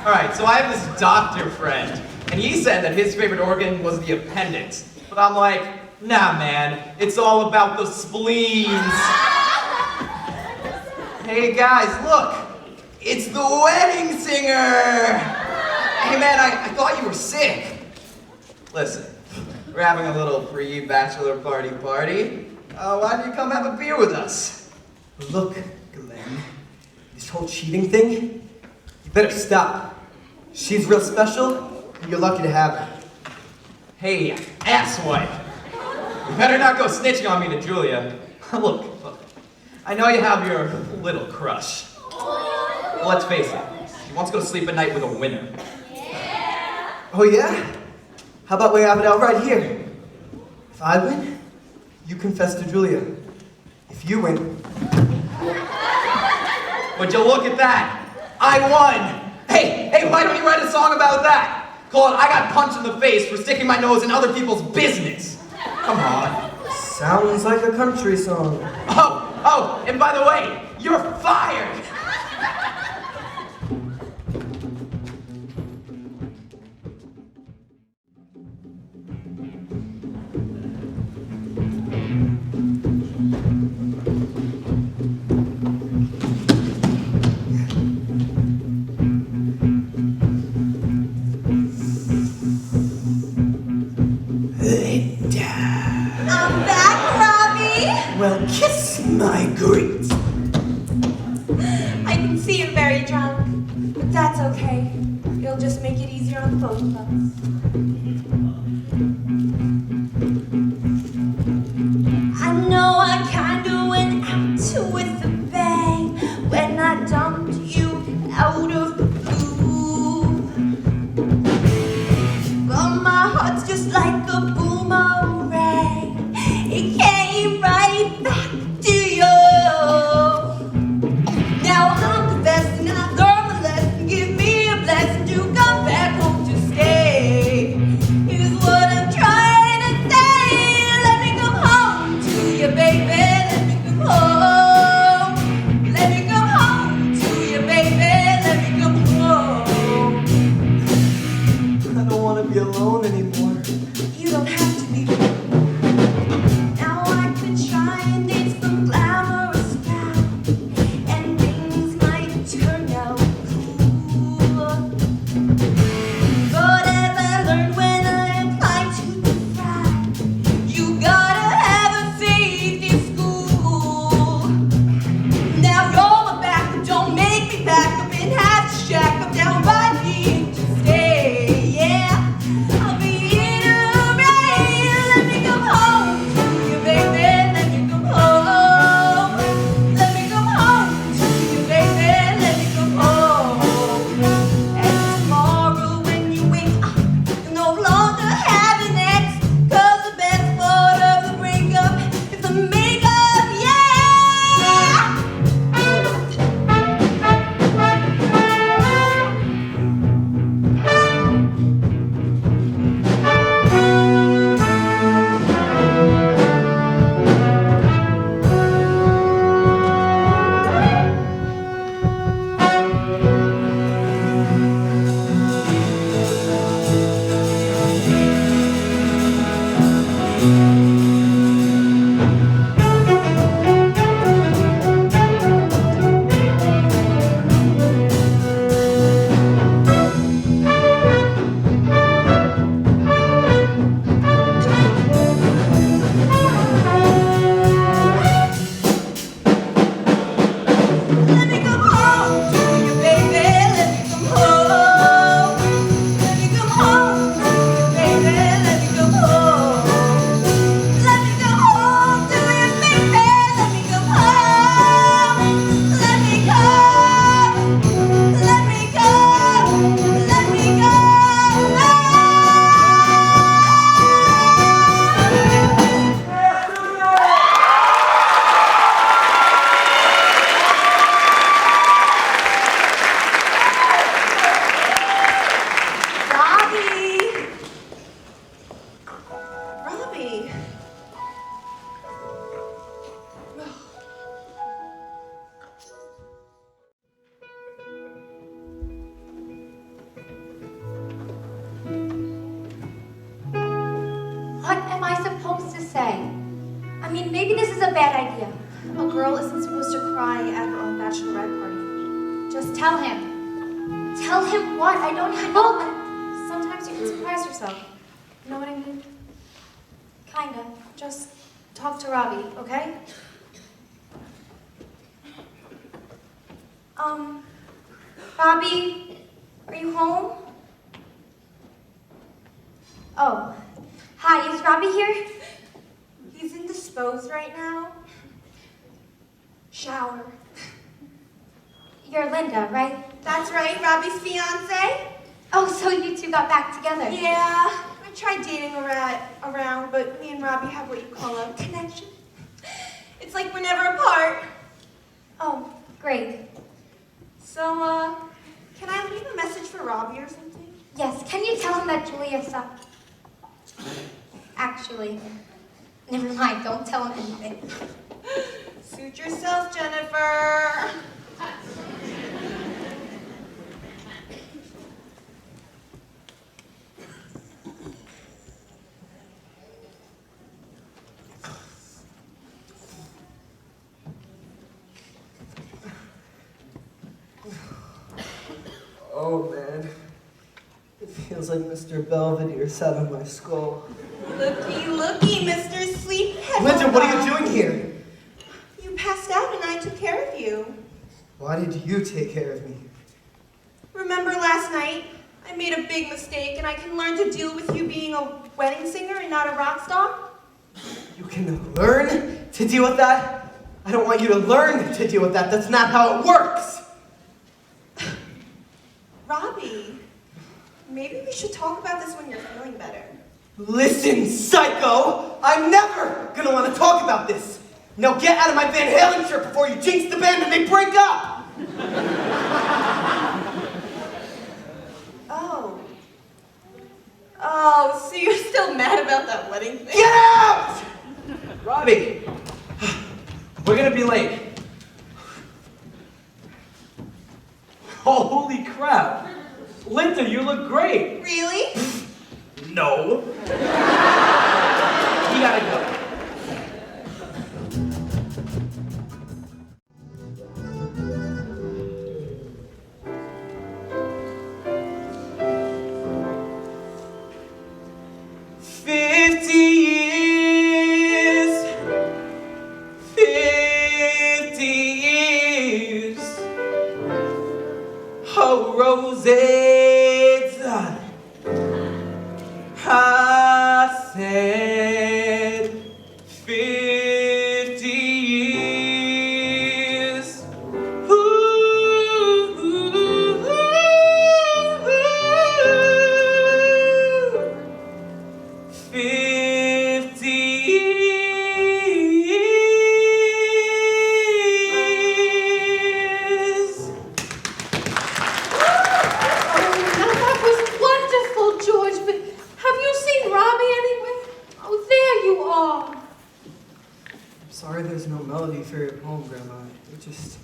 S7: All right, so I have this doctor friend, and he said that his favorite organ was the appendix. But I'm like, nah, man, it's all about the spleens. Hey guys, look, it's the wedding singer. Hey man, I thought you were sick. Listen, we're having a little pre-bachelor party. Why don't you come have a beer with us?
S2: Look, Glenn, this whole cheating thing, you better stop. She's real special, and you're lucky to have her.
S7: Hey, asswipe. You better not go snitching on me to Julia. Look, I know you have your little crush. Well, let's face it, she wants to go to sleep at night with a winner.
S2: Oh yeah? How about we have it out right here? If I win, you confess to Julia. If you win...
S7: Would you look at that? I won! Hey, why don't you write a song about that? Call it I Got Punched in the Face for sticking my nose in other people's business. Come on.
S2: Sounds like a country song.
S7: Oh, and by the way, you're fired!
S8: I'm back, Robbie.
S2: Well, kiss my grits.
S8: I can see you're very drunk, but that's okay. It'll just make it easier on both of us. I know I kinda went out with a bang when I dumped you out of the blue. But my heart's just like a boomerang. It came right back to you. Now I'm confessing I've learned a lesson. Give me a blessing to come back home to stay. Is what I'm trying to say. Let me come home to you, baby. Let me come home. Let me come home to you, baby. Let me come home.
S2: I don't want to be alone anymore.
S8: You don't have to be. Now I've been trying this some glamorous now, and things might turn out cool. But as I learned when I applied to the fry, you gotta have a safety school. Now you're my back, don't make me back up and have to shack up down by me to stay. Yeah. I'll be in a rain. Let me come home to you, baby. Let me come home. Let me come home to you, baby. Let me come home. And tomorrow when you wake up, you'll no longer have an ex. 'Cause the best part of the breakup is the makeup, yeah.
S5: maybe this is a bad idea. A girl isn't supposed to cry at her own bachelorette party. Just tell him. Tell him what? I don't even know. Sometimes you can surprise yourself. You know what I mean? Kinda. Just talk to Robbie, okay? Robbie, are you home? Oh. Hi, is Robbie here?
S8: He's indisposed right now. Shower.
S5: You're Linda, right?
S8: That's right, Robbie's fiance.
S5: Oh, so you two got back together.
S8: Yeah, I tried dating around, but me and Robbie have what you call a connection. It's like we're never apart.
S5: Oh, great.
S8: So, can I leave a message for Robbie or something?
S5: Yes, can you tell him that Julia sucked? Actually, never mind, don't tell him anything.
S8: Suit yourself, Jennifer.
S2: Oh man, it feels like Mr. Belvedere sat on my skull.
S8: Looky, looky, Mr. Sleephead.
S2: Linda, what are you doing here?
S8: You passed out and I took care of you.
S2: Why did you take care of me?
S8: Remember last night? I made a big mistake and I can learn to deal with you being a wedding singer and not a rock star.
S2: You can learn to deal with that? I don't want you to learn to deal with that. That's not how it works.
S8: Robbie, maybe we should talk about this when you're feeling better.
S2: Listen, psycho! I'm never gonna want to talk about this. Now get out of my Van Halen shirt before you jinx the band and they break up!
S8: Oh, so you're still mad about that wedding thing?
S2: Get out!
S6: Robbie, we're gonna be late. Holy crap! Linda, you look great!
S8: Really?
S6: No. You gotta go.
S2: I said 50 years. Ooh, 50 years.
S8: Now that was wonderful, George, but have you seen Robbie anywhere? Oh, there you are.
S2: I'm sorry there's no melody for your poem, Grandma. I just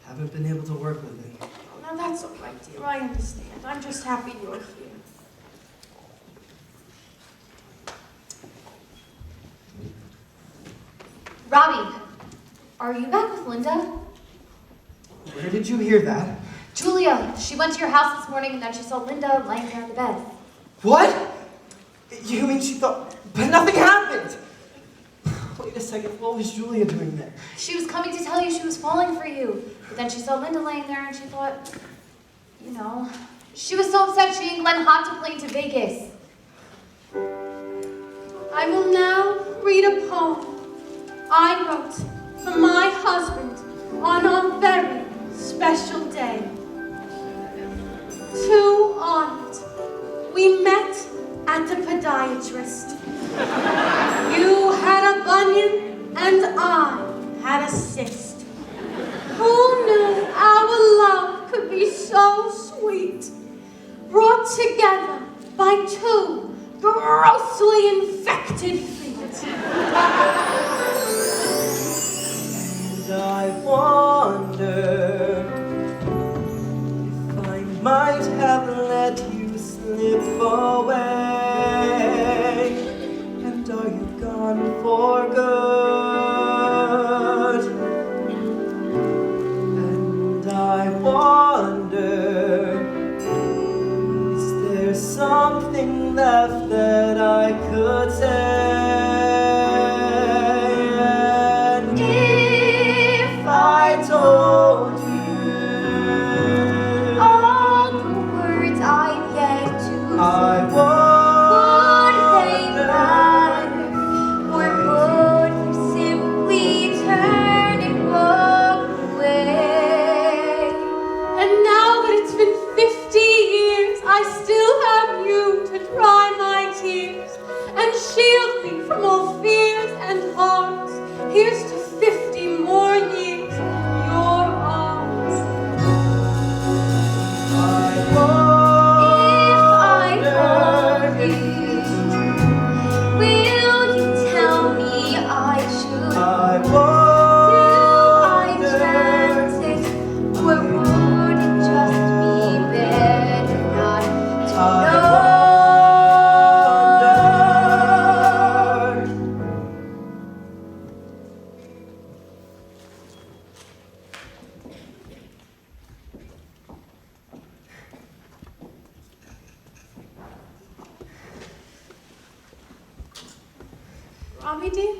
S2: haven't been able to work with it.
S8: Oh, now that's all right, dear. I understand. I'm just happy you're here.
S5: Robbie, are you back with Linda?
S2: Where did you hear that?
S5: Julia, she went to your house this morning and then she saw Linda lying there on the bed.
S2: What? You mean she thought... But nothing happened! Wait a second, what was Julia doing there?
S5: She was coming to tell you she was falling for you. But then she saw Linda laying there and she thought, you know, she was so upset she and Glenn hopped a plane to Vegas.
S8: I will now read a poem I wrote for my husband on our very special day. To honored, we met at the podiatrist. You had a bunion and I had a cyst. Who knew our love could be so sweet? Brought together by two grossly infected feet.
S2: And I wonder if I might have let you slip away. And are you gone for good? wonder, is there something left that I could say? And if I told you
S5: All the words I've yet to say,
S2: I
S5: would they matter, or would you simply turn and walk away?
S8: And now that it's been 50 years, I still have you to dry my tears and shield me from all fears and harms. Here's to 50 more years in your arms.
S5: If I told you, will you tell me I should? Do I chance it, or would it just be better not to know?
S8: Robbie, dear?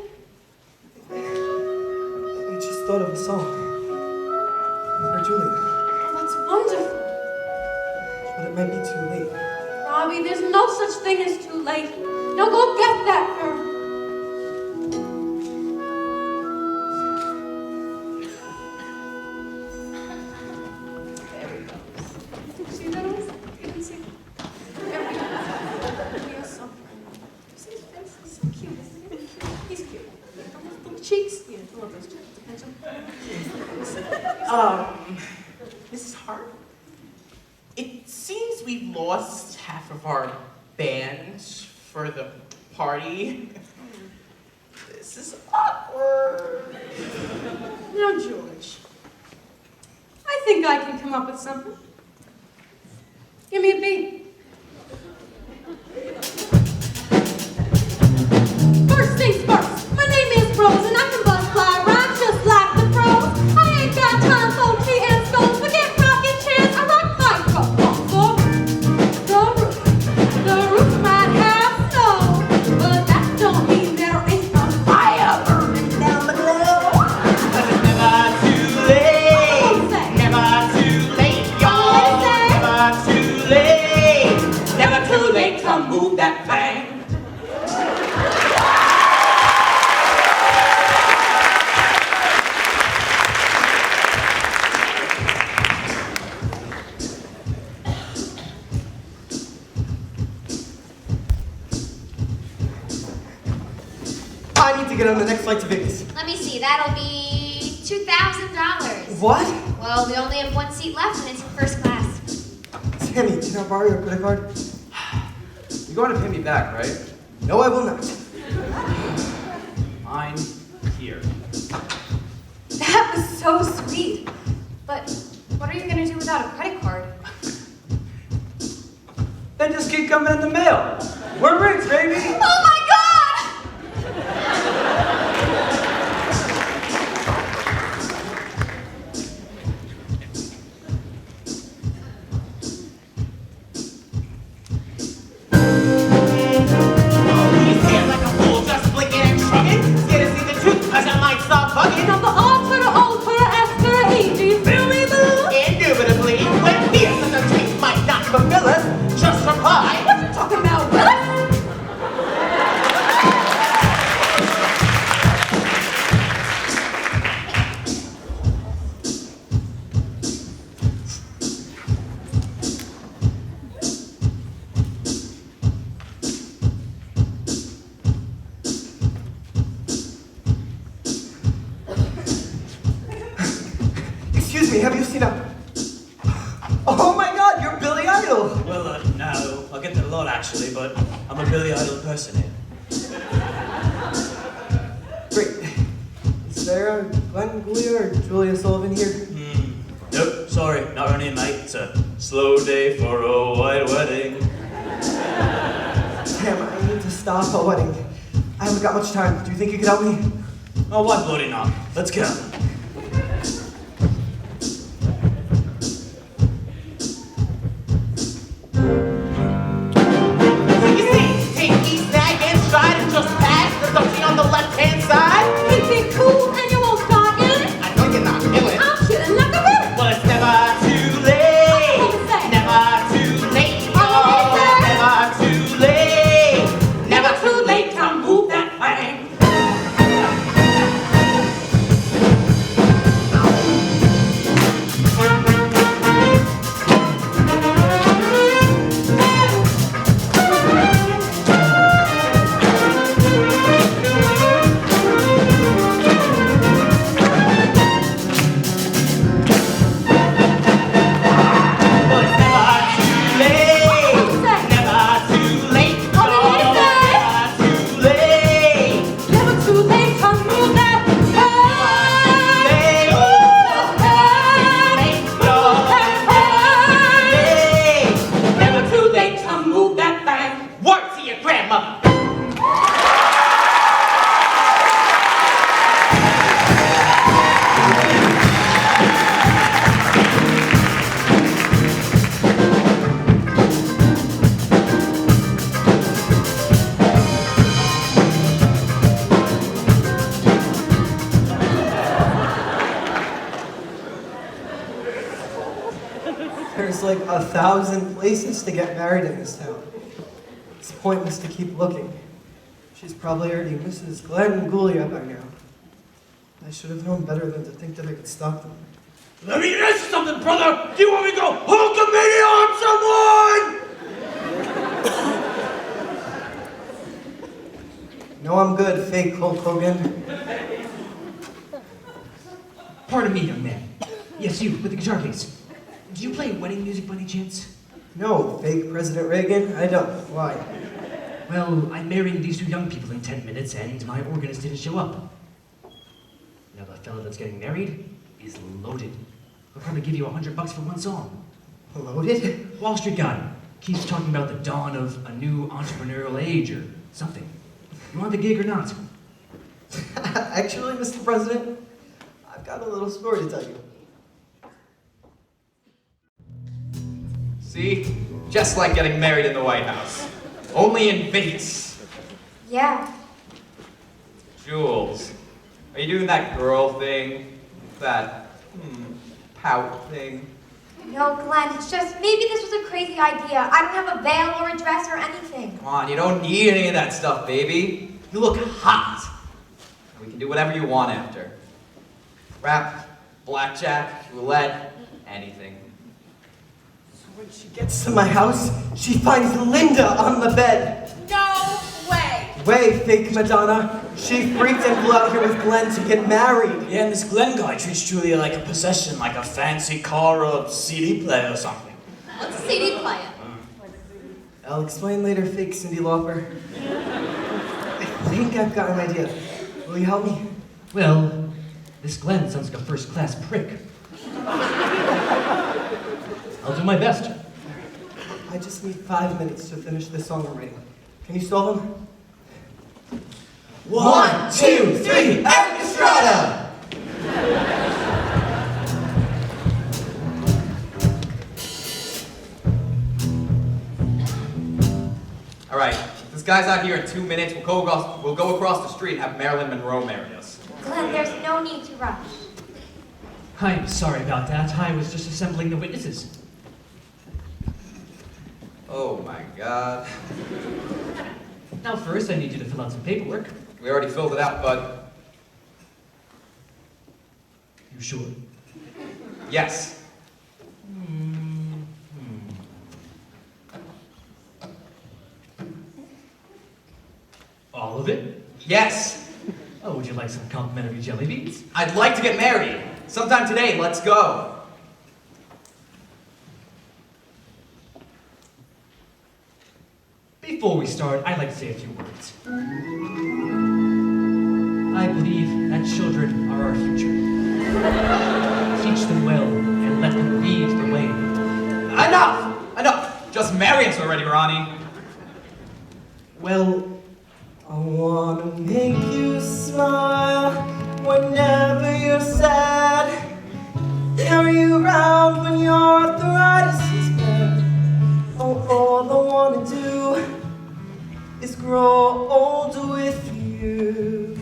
S2: I just thought of a song for Julia,
S8: Oh, that's wonderful.
S2: but it might be too late.
S8: Robbie, there's no such thing as too late. Now go get that girl. See those? You can see. There we go. We are so friendly. See his face? He's so cute, isn't he? He's cute. Little cheeks. Yeah, I love those cheeks.
S4: Mrs. Hart, it seems we've lost half of our band for the party. This is awkward.
S8: Now, George, I think I can come up with something. Give me a beat. First things first, my name is Rose, and I can bust fly rhymes just like the pros. I ain't got time for tea and scones. Forget rocking chairs, I rock microphones. The roof might have snow, but that don't mean there ain't no fire burning down below.
S4: But it's never too late. Never too late, y'all. Never too late. Never too late to move that thing.
S2: I need to get on the next flight to Vegas.
S5: Let me see, that'll be $2,000.
S2: What?
S5: Well, we only have one seat left, and it's in first class.
S2: Sammy, can I borrow your credit card?
S6: You're going to pay me back, right?
S2: No, I will not.
S6: Mine here.
S5: That was so sweet. But what are you gonna do without a credit card?
S6: Then just keep coming in the mail. We're rich, baby.
S5: Oh my God!
S4: You stand like a fool, just blinking and shrugging. Scared to see the truth, cause I might stop bugging.
S8: Now the R to the O to the S to the E. Do you feel me, boo?
S4: Indubitably, when fears and the treat might not fulfill us, just reply.
S8: What you talking about, Willis?
S2: Excuse me, have you seen a... Oh my God, you're Billy Idol!
S3: Well, no. I get that a lot, actually, but I'm a Billy Idol impersonator.
S2: Great. Is there a Glenn Julia or Julia Sullivan here?
S3: Nope, sorry, not running in, mate. It's a slow day for a white wedding.
S2: Damn, I need to stop a wedding. I haven't got much time. Do you think you could help me?
S3: Oh, why bloody not? Let's go.
S2: There's like 1,000 places to get married in this town. It's pointless to keep looking. She's probably already Mrs. Glenn and Julia by now. I should have known better than to think that I could stop them.
S3: Let me ask you something, brother! Do you want me to go Hulkamania on someone?
S2: No, I'm good, fake Hulk Hogan.
S3: Pardon me, young man. Yes, you, with the guitar case. Do you play wedding music by any chance?
S2: No, fake President Reagan, I don't. Why?
S3: Well, I'm marrying these two young people in 10 minutes, and my organist didn't show up. Now, the fella that's getting married is loaded. He'll probably give you $100 for one song.
S2: Loaded?
S3: Wall Street guy. Keeps talking about the dawn of a new entrepreneurial age or something. You want the gig or not?
S2: Actually, Mr. President, I've got a little story to tell you.
S6: See? Just like getting married in the White House. Only in Vegas.
S5: Yeah.
S6: Jules, are you doing that girl thing? That, pout thing?
S5: No, Glenn, it's just maybe this was a crazy idea. I don't have a veil or a dress or anything.
S6: Come on, you don't need any of that stuff, baby. You look hot. We can do whatever you want after. Rap, blackjack, roulette, anything.
S2: So when she gets to my house, she finds Linda on the bed.
S9: No way.
S2: Way, fake Madonna. She freaked and flew out here with Glenn to get married.
S3: Yeah, and this Glenn guy treats Julia like a possession, like a fancy car or a CD player or something.
S9: What's a CD player?
S2: I'll explain later, fake Cyndi Lauper. I think I've got an idea. Will you help me?
S3: Well, this Glenn sounds like a first-class prick. I'll do my best.
S2: I just need 5 minutes to finish this song I'm writing. Can you stall them?
S3: 1, 2, 3,
S2: Orchestrata!
S6: All right, if this guy's out here in 2 minutes, we'll go across the street and have Marilyn Monroe marry us.
S5: Glenn, there's no need to rush.
S3: I'm sorry about that. I was just assembling the witnesses.
S6: Oh my God.
S3: Now first, I need you to fill out some paperwork.
S6: We already filled it out, bud.
S3: You sure?
S6: Yes.
S3: All of it?
S6: Yes.
S3: Oh, would you like some complimentary jelly beans?
S6: I'd like to get married. Sometime today, let's go.
S3: Before we start, I'd like to say a few words. I believe that children are our future. Teach them well and let them lead the way.
S6: Enough! Enough! Just marry us already, Ronnie.
S2: Well, I wanna make you smile whenever you're sad. Carry you around when your arthritis is bad. Oh, all I wanna do is grow older with you.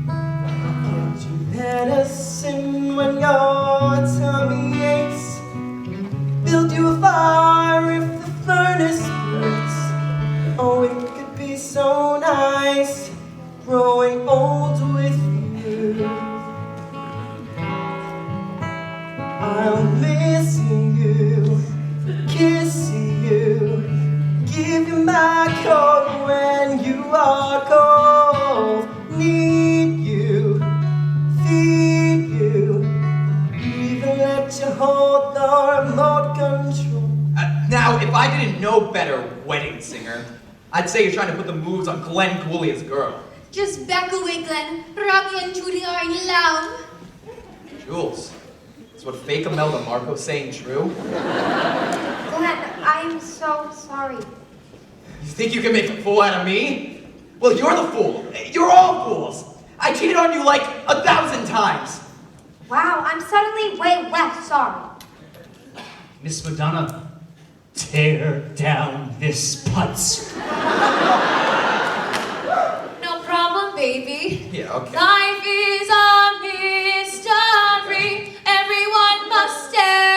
S2: I'll get you medicine when your tummy aches. Build you a fire if the furnace burns. Oh, it could be so nice growing old with you. I'm missing you, kissing you, give you my coat when you are cold. Need you, feed you, even let you hold the remote control.
S6: Now, if I didn't know better, wedding singer, I'd say you're trying to put the moves on Glenn Julia's girl.
S9: Just back away, Glenn. Robbie and Julia are in love.
S6: Jules, is what fake Imelda Marco's saying true?
S5: Glenn, I'm so sorry.
S6: You think you can make a fool out of me? Well, you're the fool. You're all fools. I cheated on you like 1,000 times.
S5: Wow, I'm suddenly way less sorry.
S3: Miss Madonna, tear down this putz.
S9: No problem, baby.
S6: Yeah, okay.
S9: Life is a mystery. Everyone must stare.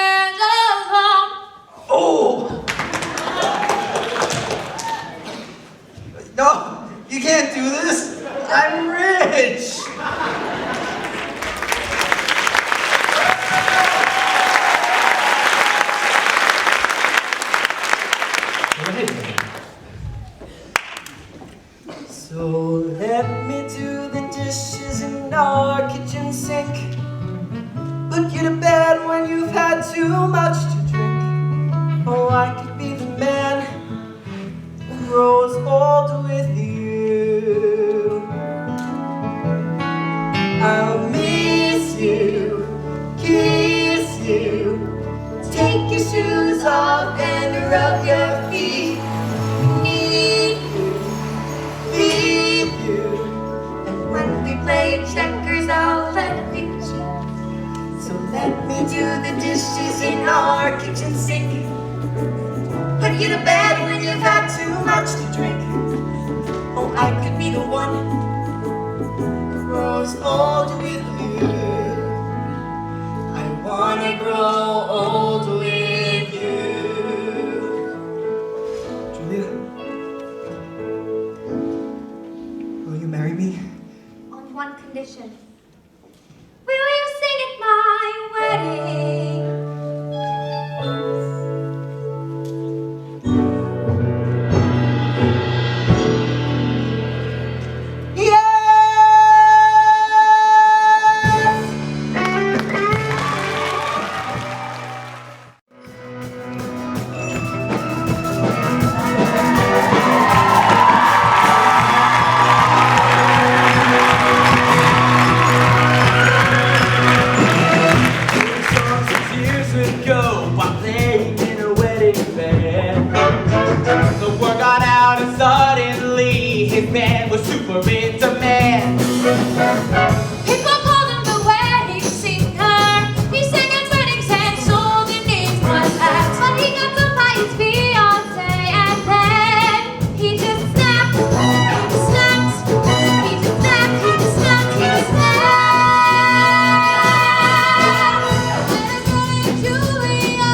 S2: I could be the man who grows old with you. I'll miss you, kiss you, take your shoes off and rub your feet. Need you, feed you, and when we play checkers, I'll let you cheat. So let me do the dishes in our kitchen sink. Put you to bed when you've had too much to drink. Oh, I could be the one who grows old with you. I wanna grow old with you. Julia, will you marry me?
S5: On one condition. Will you sing at my wedding?
S4: His band was super in demand.
S5: People called him the wedding singer. He sang at weddings and sold in his one act. But he got to buy his fiancé and then he just snapped. He just snapped. He just snapped. He just snapped. He just snapped. When Robbie and Julia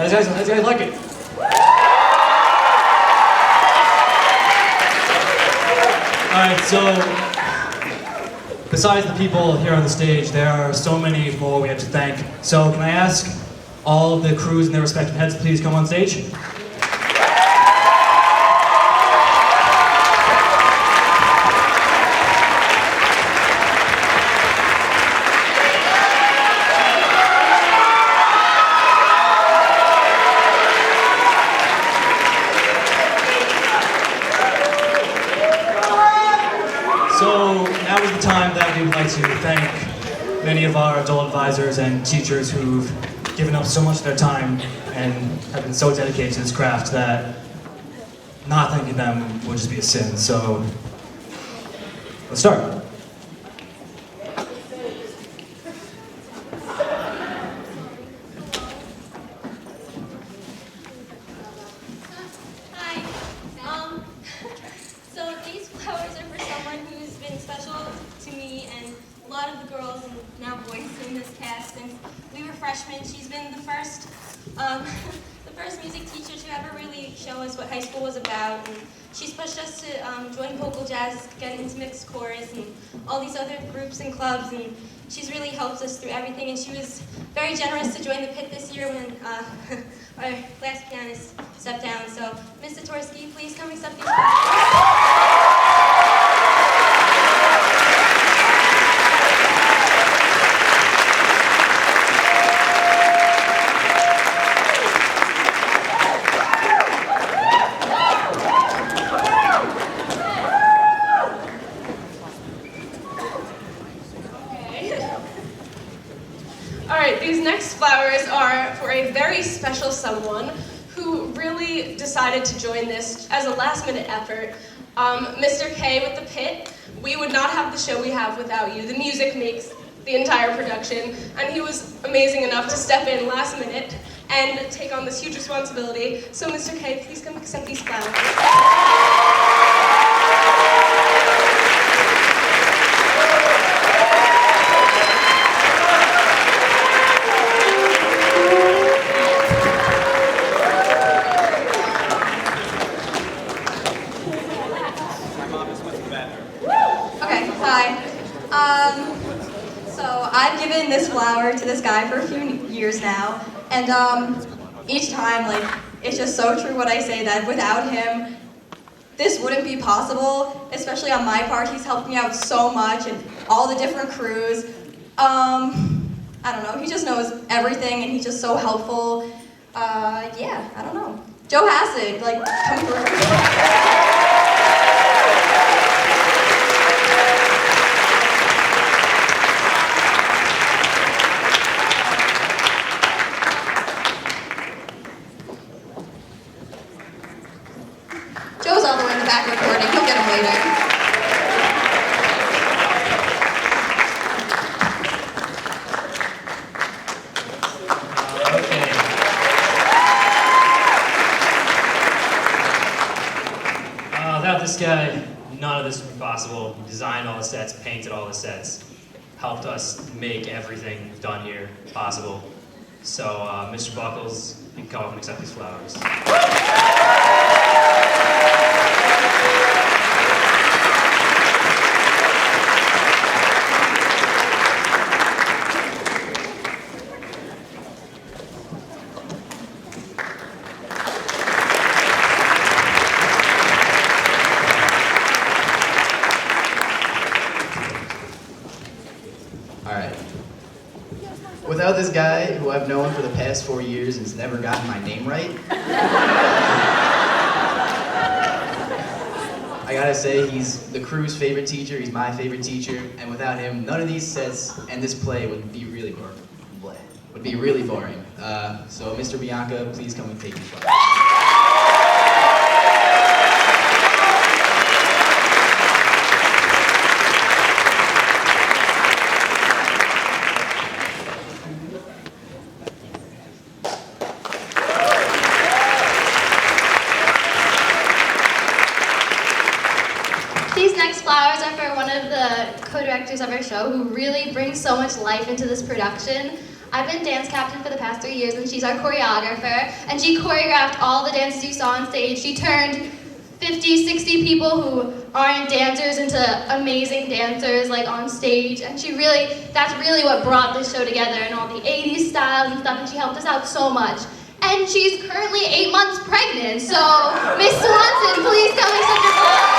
S3: How do you guys like it? Alright, so besides the people here on the stage, there are so many more we have to thank. So can I ask all of the crews and their respective heads please come on stage? So now is the time that we would like to thank many of our adult advisors and teachers who've given up so much of their time and have been so dedicated to this craft that not thanking them would just be a sin. So let's start.
S12: Hi. So these flowers are for someone who's been special to me and a lot of the girls and now boys in this cast since we were freshmen. She's been the first music teacher to ever really show us what high school was about. And she's pushed us to join vocal jazz, get into mixed chorus and all these other groups and clubs. And she's really helped us through everything. And she was very generous to join the pit this year when our last pianist stepped down. So, Ms. Satorsky, please come accept these flowers.
S8: Alright, these next flowers are for a very special someone who really decided to join this as a last-minute effort. Mr. K with the pit. We would not have the show we have without you. The music makes the entire production, and he was amazing enough to step in last minute and take on this huge responsibility. So Mr. K, please come accept these flowers.
S13: Okay, hi. So I've given this flower to this guy for a few years now, and each time, like, it's just so true what I say that without him, this wouldn't be possible, especially on my part. He's helped me out so much, and all the different crews. I don't know, he just knows everything, and he's just so helpful. Yeah, I don't know. Joe Hassig, like, come through. Joe's all the way in the back recording. He'll get him later.
S3: Without this guy, none of this would be possible. He designed all the sets, painted all the sets, helped us make everything we've done here possible. So, Mr. Buckles, you can come up and accept these flowers.
S14: Alright. Without this guy, who I've known for the past 4 years and has never gotten my name right, I gotta say, he's the crew's favorite teacher, he's my favorite teacher, and without him, none of these sets and this play would be really boring. So Mr. Bianca, please come and take these flowers.
S12: These next flowers are for one of the co-directors of our show who really brings so much life into this production.
S5: I've been dance captain for the past 3 years, and she's our choreographer. And she choreographed all the dances you saw on stage. She turned 50, 60 people who aren't dancers into amazing dancers, like on stage. And that's really what brought this show together, and all the 80s styles and stuff, and she helped us out so much. And she's currently 8 months pregnant, so Miss Swanson, please come and set your applause.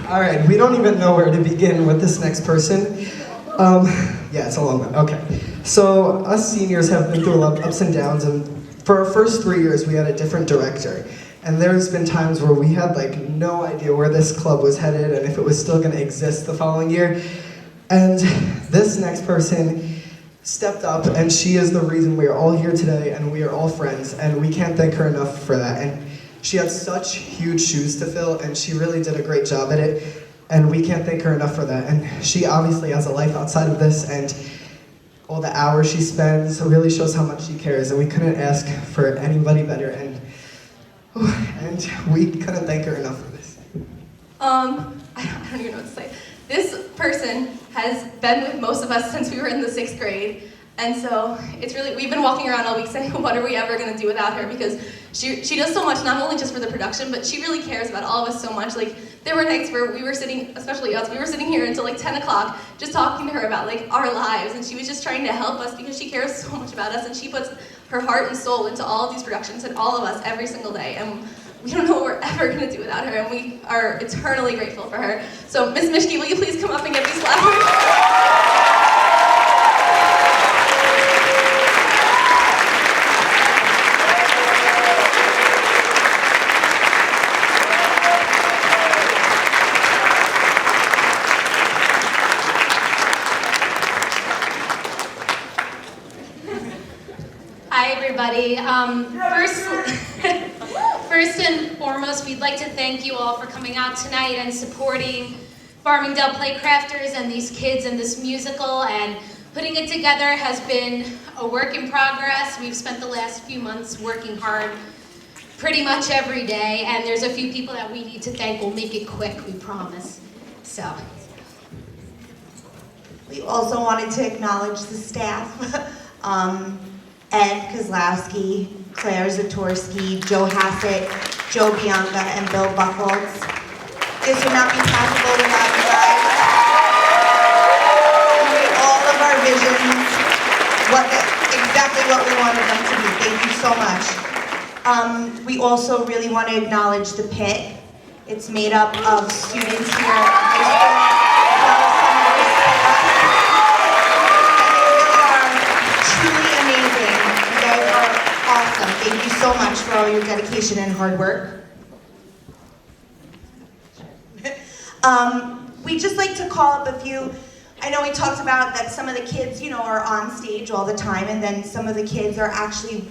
S15: All right, we don't even know where to begin with this next person. Yeah, it's a long one. Okay. So us seniors have been through a lot of ups and downs, and for our first 3 years, we had a different director. And there's been times where we had like no idea where this club was headed and if it was still gonna exist the following year. And this next person stepped up, and she is the reason we are all here today, and we are all friends, and we can't thank her enough for that. And she had such huge shoes to fill, and she really did a great job at it, and we can't thank her enough for that. And she obviously has a life outside of this, and all the hours she spends really shows how much she cares, and we couldn't ask for anybody better, and we couldn't thank her enough for this.
S9: I don't even know what to say. This person has been with most of us since we were in the 6th grade. And so we've been walking around all week saying, what are we ever gonna do without her? Because she does so much, not only just for the production, but she really cares about all of us so much. Like, there were nights where we were sitting, especially us, we were sitting here until like 10 o'clock just talking to her about like our lives, and she was just trying to help us because she cares so much about us, and she puts her heart and soul into all of these productions and all of us every single day. And we don't know what we're ever gonna do without her, and we are eternally grateful for her. So Miss Mishke, will you please come up and get these flowers?
S16: Hi everybody. First and foremost, we'd like to thank you all for coming out tonight and supporting Farmingdale PlayCrafters and these kids and this musical, and putting it together has been a work in progress. We've spent the last few months working hard pretty much every day, and there's a few people that we need to thank. We'll make it quick, we promise. So.
S17: We also wanted to acknowledge the staff. Ed Kozlowski, Claire Zatorsky, Joe Hassett, Joe Bianca, and Bill Buchholz. This would not be possible without you guys. You made all of our visions exactly what we wanted them to be. Thank you so much. We also really want to acknowledge the pit. It's made up of students here at high school, as well as some of the truly amazing. You guys are awesome. Thank you so much for all your dedication and hard work. We'd just like to call up a few. I know we talked about that some of the kids, are on stage all the time, and then some of the kids are actually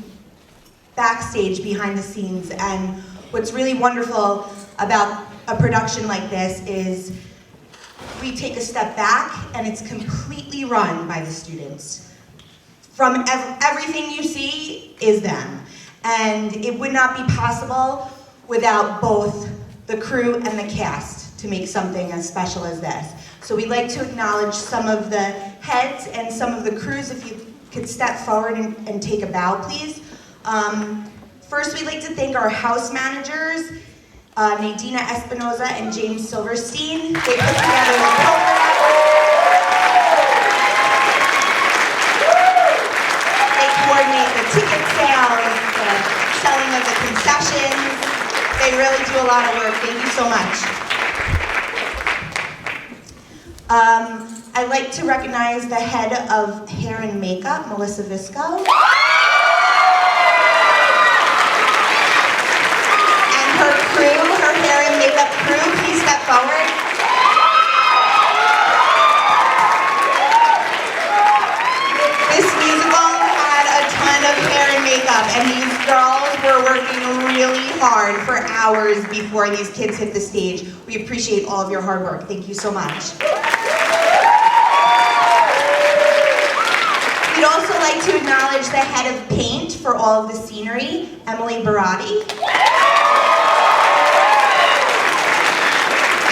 S17: backstage behind the scenes. And what's really wonderful about a production like this is we take a step back and it's completely run by the students. From everything you see is them. And it would not be possible without both the crew and the cast to make something as special as this. So we'd like to acknowledge some of the heads and some of the crews. If you could step forward and take a bow, please. First, we'd like to thank our house managers, Nadina Espinoza and James Silverstein. They put together the program. They coordinate the ticket sales, the selling of the concessions. They really do a lot of work. Thank you so much. I'd like to recognize the head of hair and makeup, Melissa Visco. And her crew, her hair and makeup crew, please step forward. This musical had a ton of hair and makeup, and these girls were working really hard for hours before these kids hit the stage. We appreciate all of your hard work. Thank you so much. We'd like to acknowledge the head of paint for all of the scenery, Emily Barati.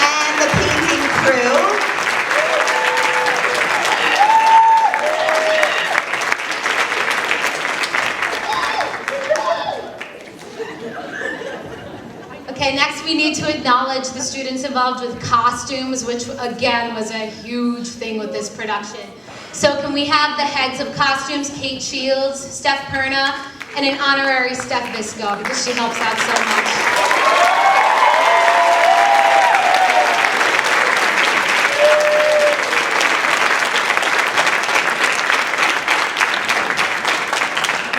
S17: And the painting crew.
S16: Okay, next we need to acknowledge the students involved with costumes, which again was a huge thing with this production. So can we have the heads of costumes, Kate Shields, Steph Perna, and an honorary Steph Visco, because she helps out so much.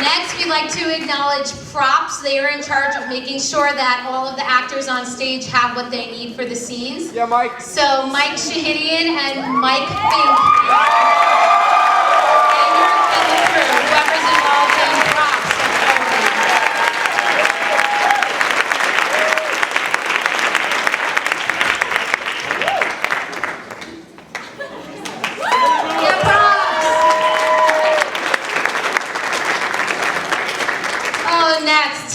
S16: Next, we'd like to acknowledge props. They are in charge of making sure that all of the actors on stage have what they need for the scenes.
S18: Yeah, Mike.
S16: So Mike Shahidian and Mike Fink. And your film crew, whoever's involved in props. Yeah, props. Oh, next,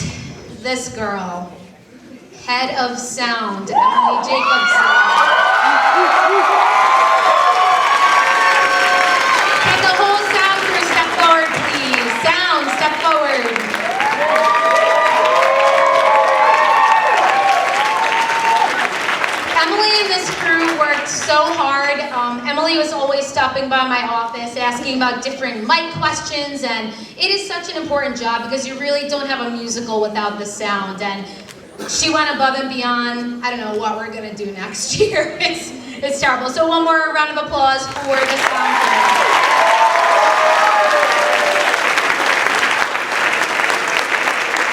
S16: this girl, head of sound, Emily Jacobson. Can the whole sound crew step forward, please? Sound, step forward. Emily and this crew worked so hard. Emily was always stopping by my office asking about different mic questions, and it is such an important job because you really don't have a musical without the sound. And she went above and beyond. I don't know what we're gonna do next year. It's terrible. So one more round of applause for the sound crew.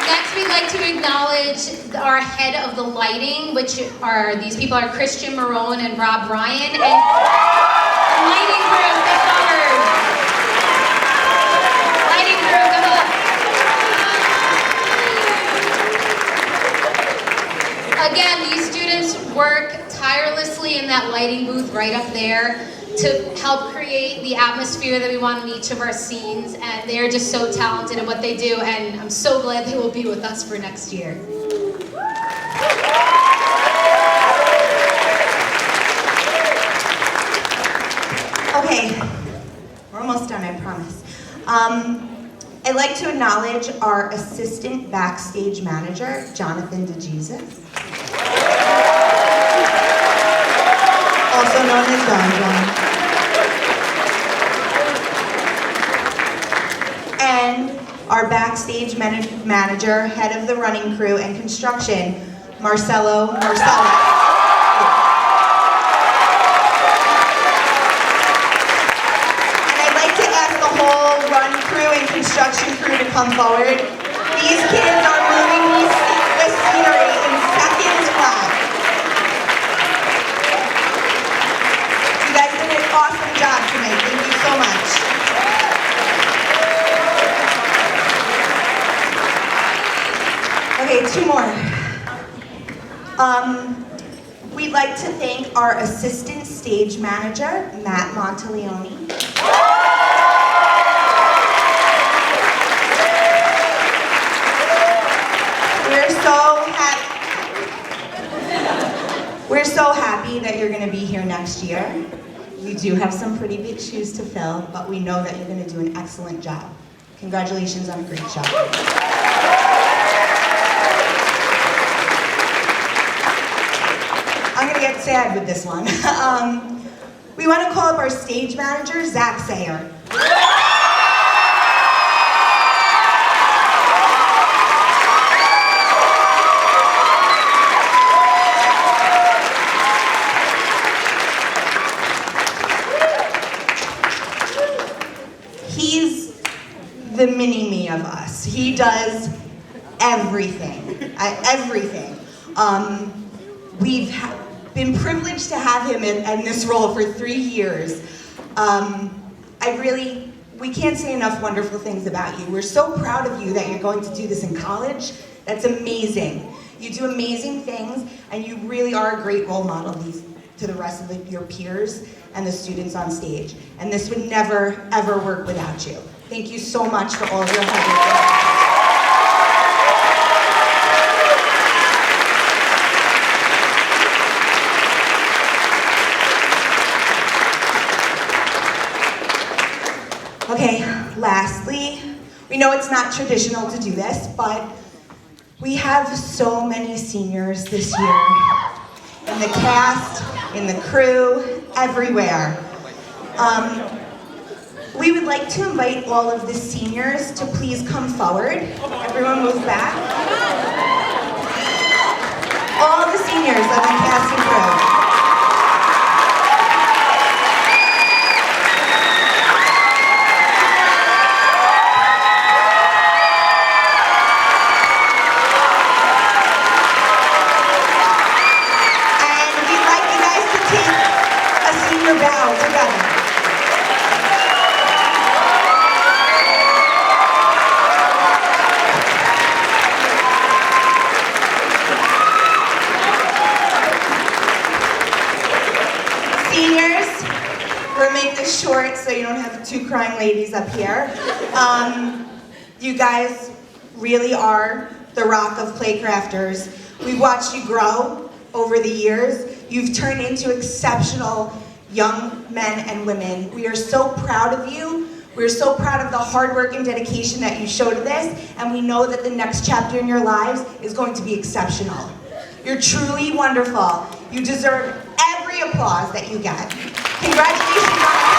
S16: Next, we'd like to acknowledge our head of the lighting, which are, these people are Christian Marone and Rob Ryan. And the lighting crew, step forward. Lighting crew, come up. Again, these students work tirelessly in that lighting booth right up there to help create the atmosphere that we want in each of our scenes, and they're just so talented at what they do, and I'm so glad they will be with us for next year.
S17: Okay, we're almost done, I promise. I'd like to acknowledge our assistant backstage manager, Jonathan DeJesus. Also known as Don John. And our backstage manager, head of the running crew and construction, Marcelo Marcellus. Run crew and construction crew to come forward. These kids are moving the scenery in second flat. You guys did an awesome job tonight. Thank you so much. Okay, two more. We'd like to thank our assistant stage manager, Matt Monteleone. We're so happy that you're going to be here next year. You do have some pretty big shoes to fill, but we know that you're going to do an excellent job. Congratulations on a great job. I'm going to get sad with this one. We want to call up our stage manager, Zach Sayer. The mini-me of us. He does everything, everything. We've been privileged to have him in this role for 3 years. We can't say enough wonderful things about you. We're so proud of you that you're going to do this in college. That's amazing. You do amazing things, and you really are a great role model to the rest of your peers and the students on stage. And this would never, ever work without you. Thank you so much for all of your hard work. Okay, lastly, we know it's not traditional to do this, but we have so many seniors this year. In the cast, in the crew, everywhere. We would like to invite all of the seniors to please come forward. Everyone move back. All the seniors of the cast and crew. Bow together. Seniors, we'll make this short so you don't have two crying ladies up here. You guys really are the rock of PlayCrafters. We've watched you grow over the years. You've turned into exceptional young men and women. We are so proud of you. We're so proud of the hard work and dedication that you show to this, and we know that the next chapter in your lives is going to be exceptional. You're truly wonderful. You deserve every applause that you get. Congratulations on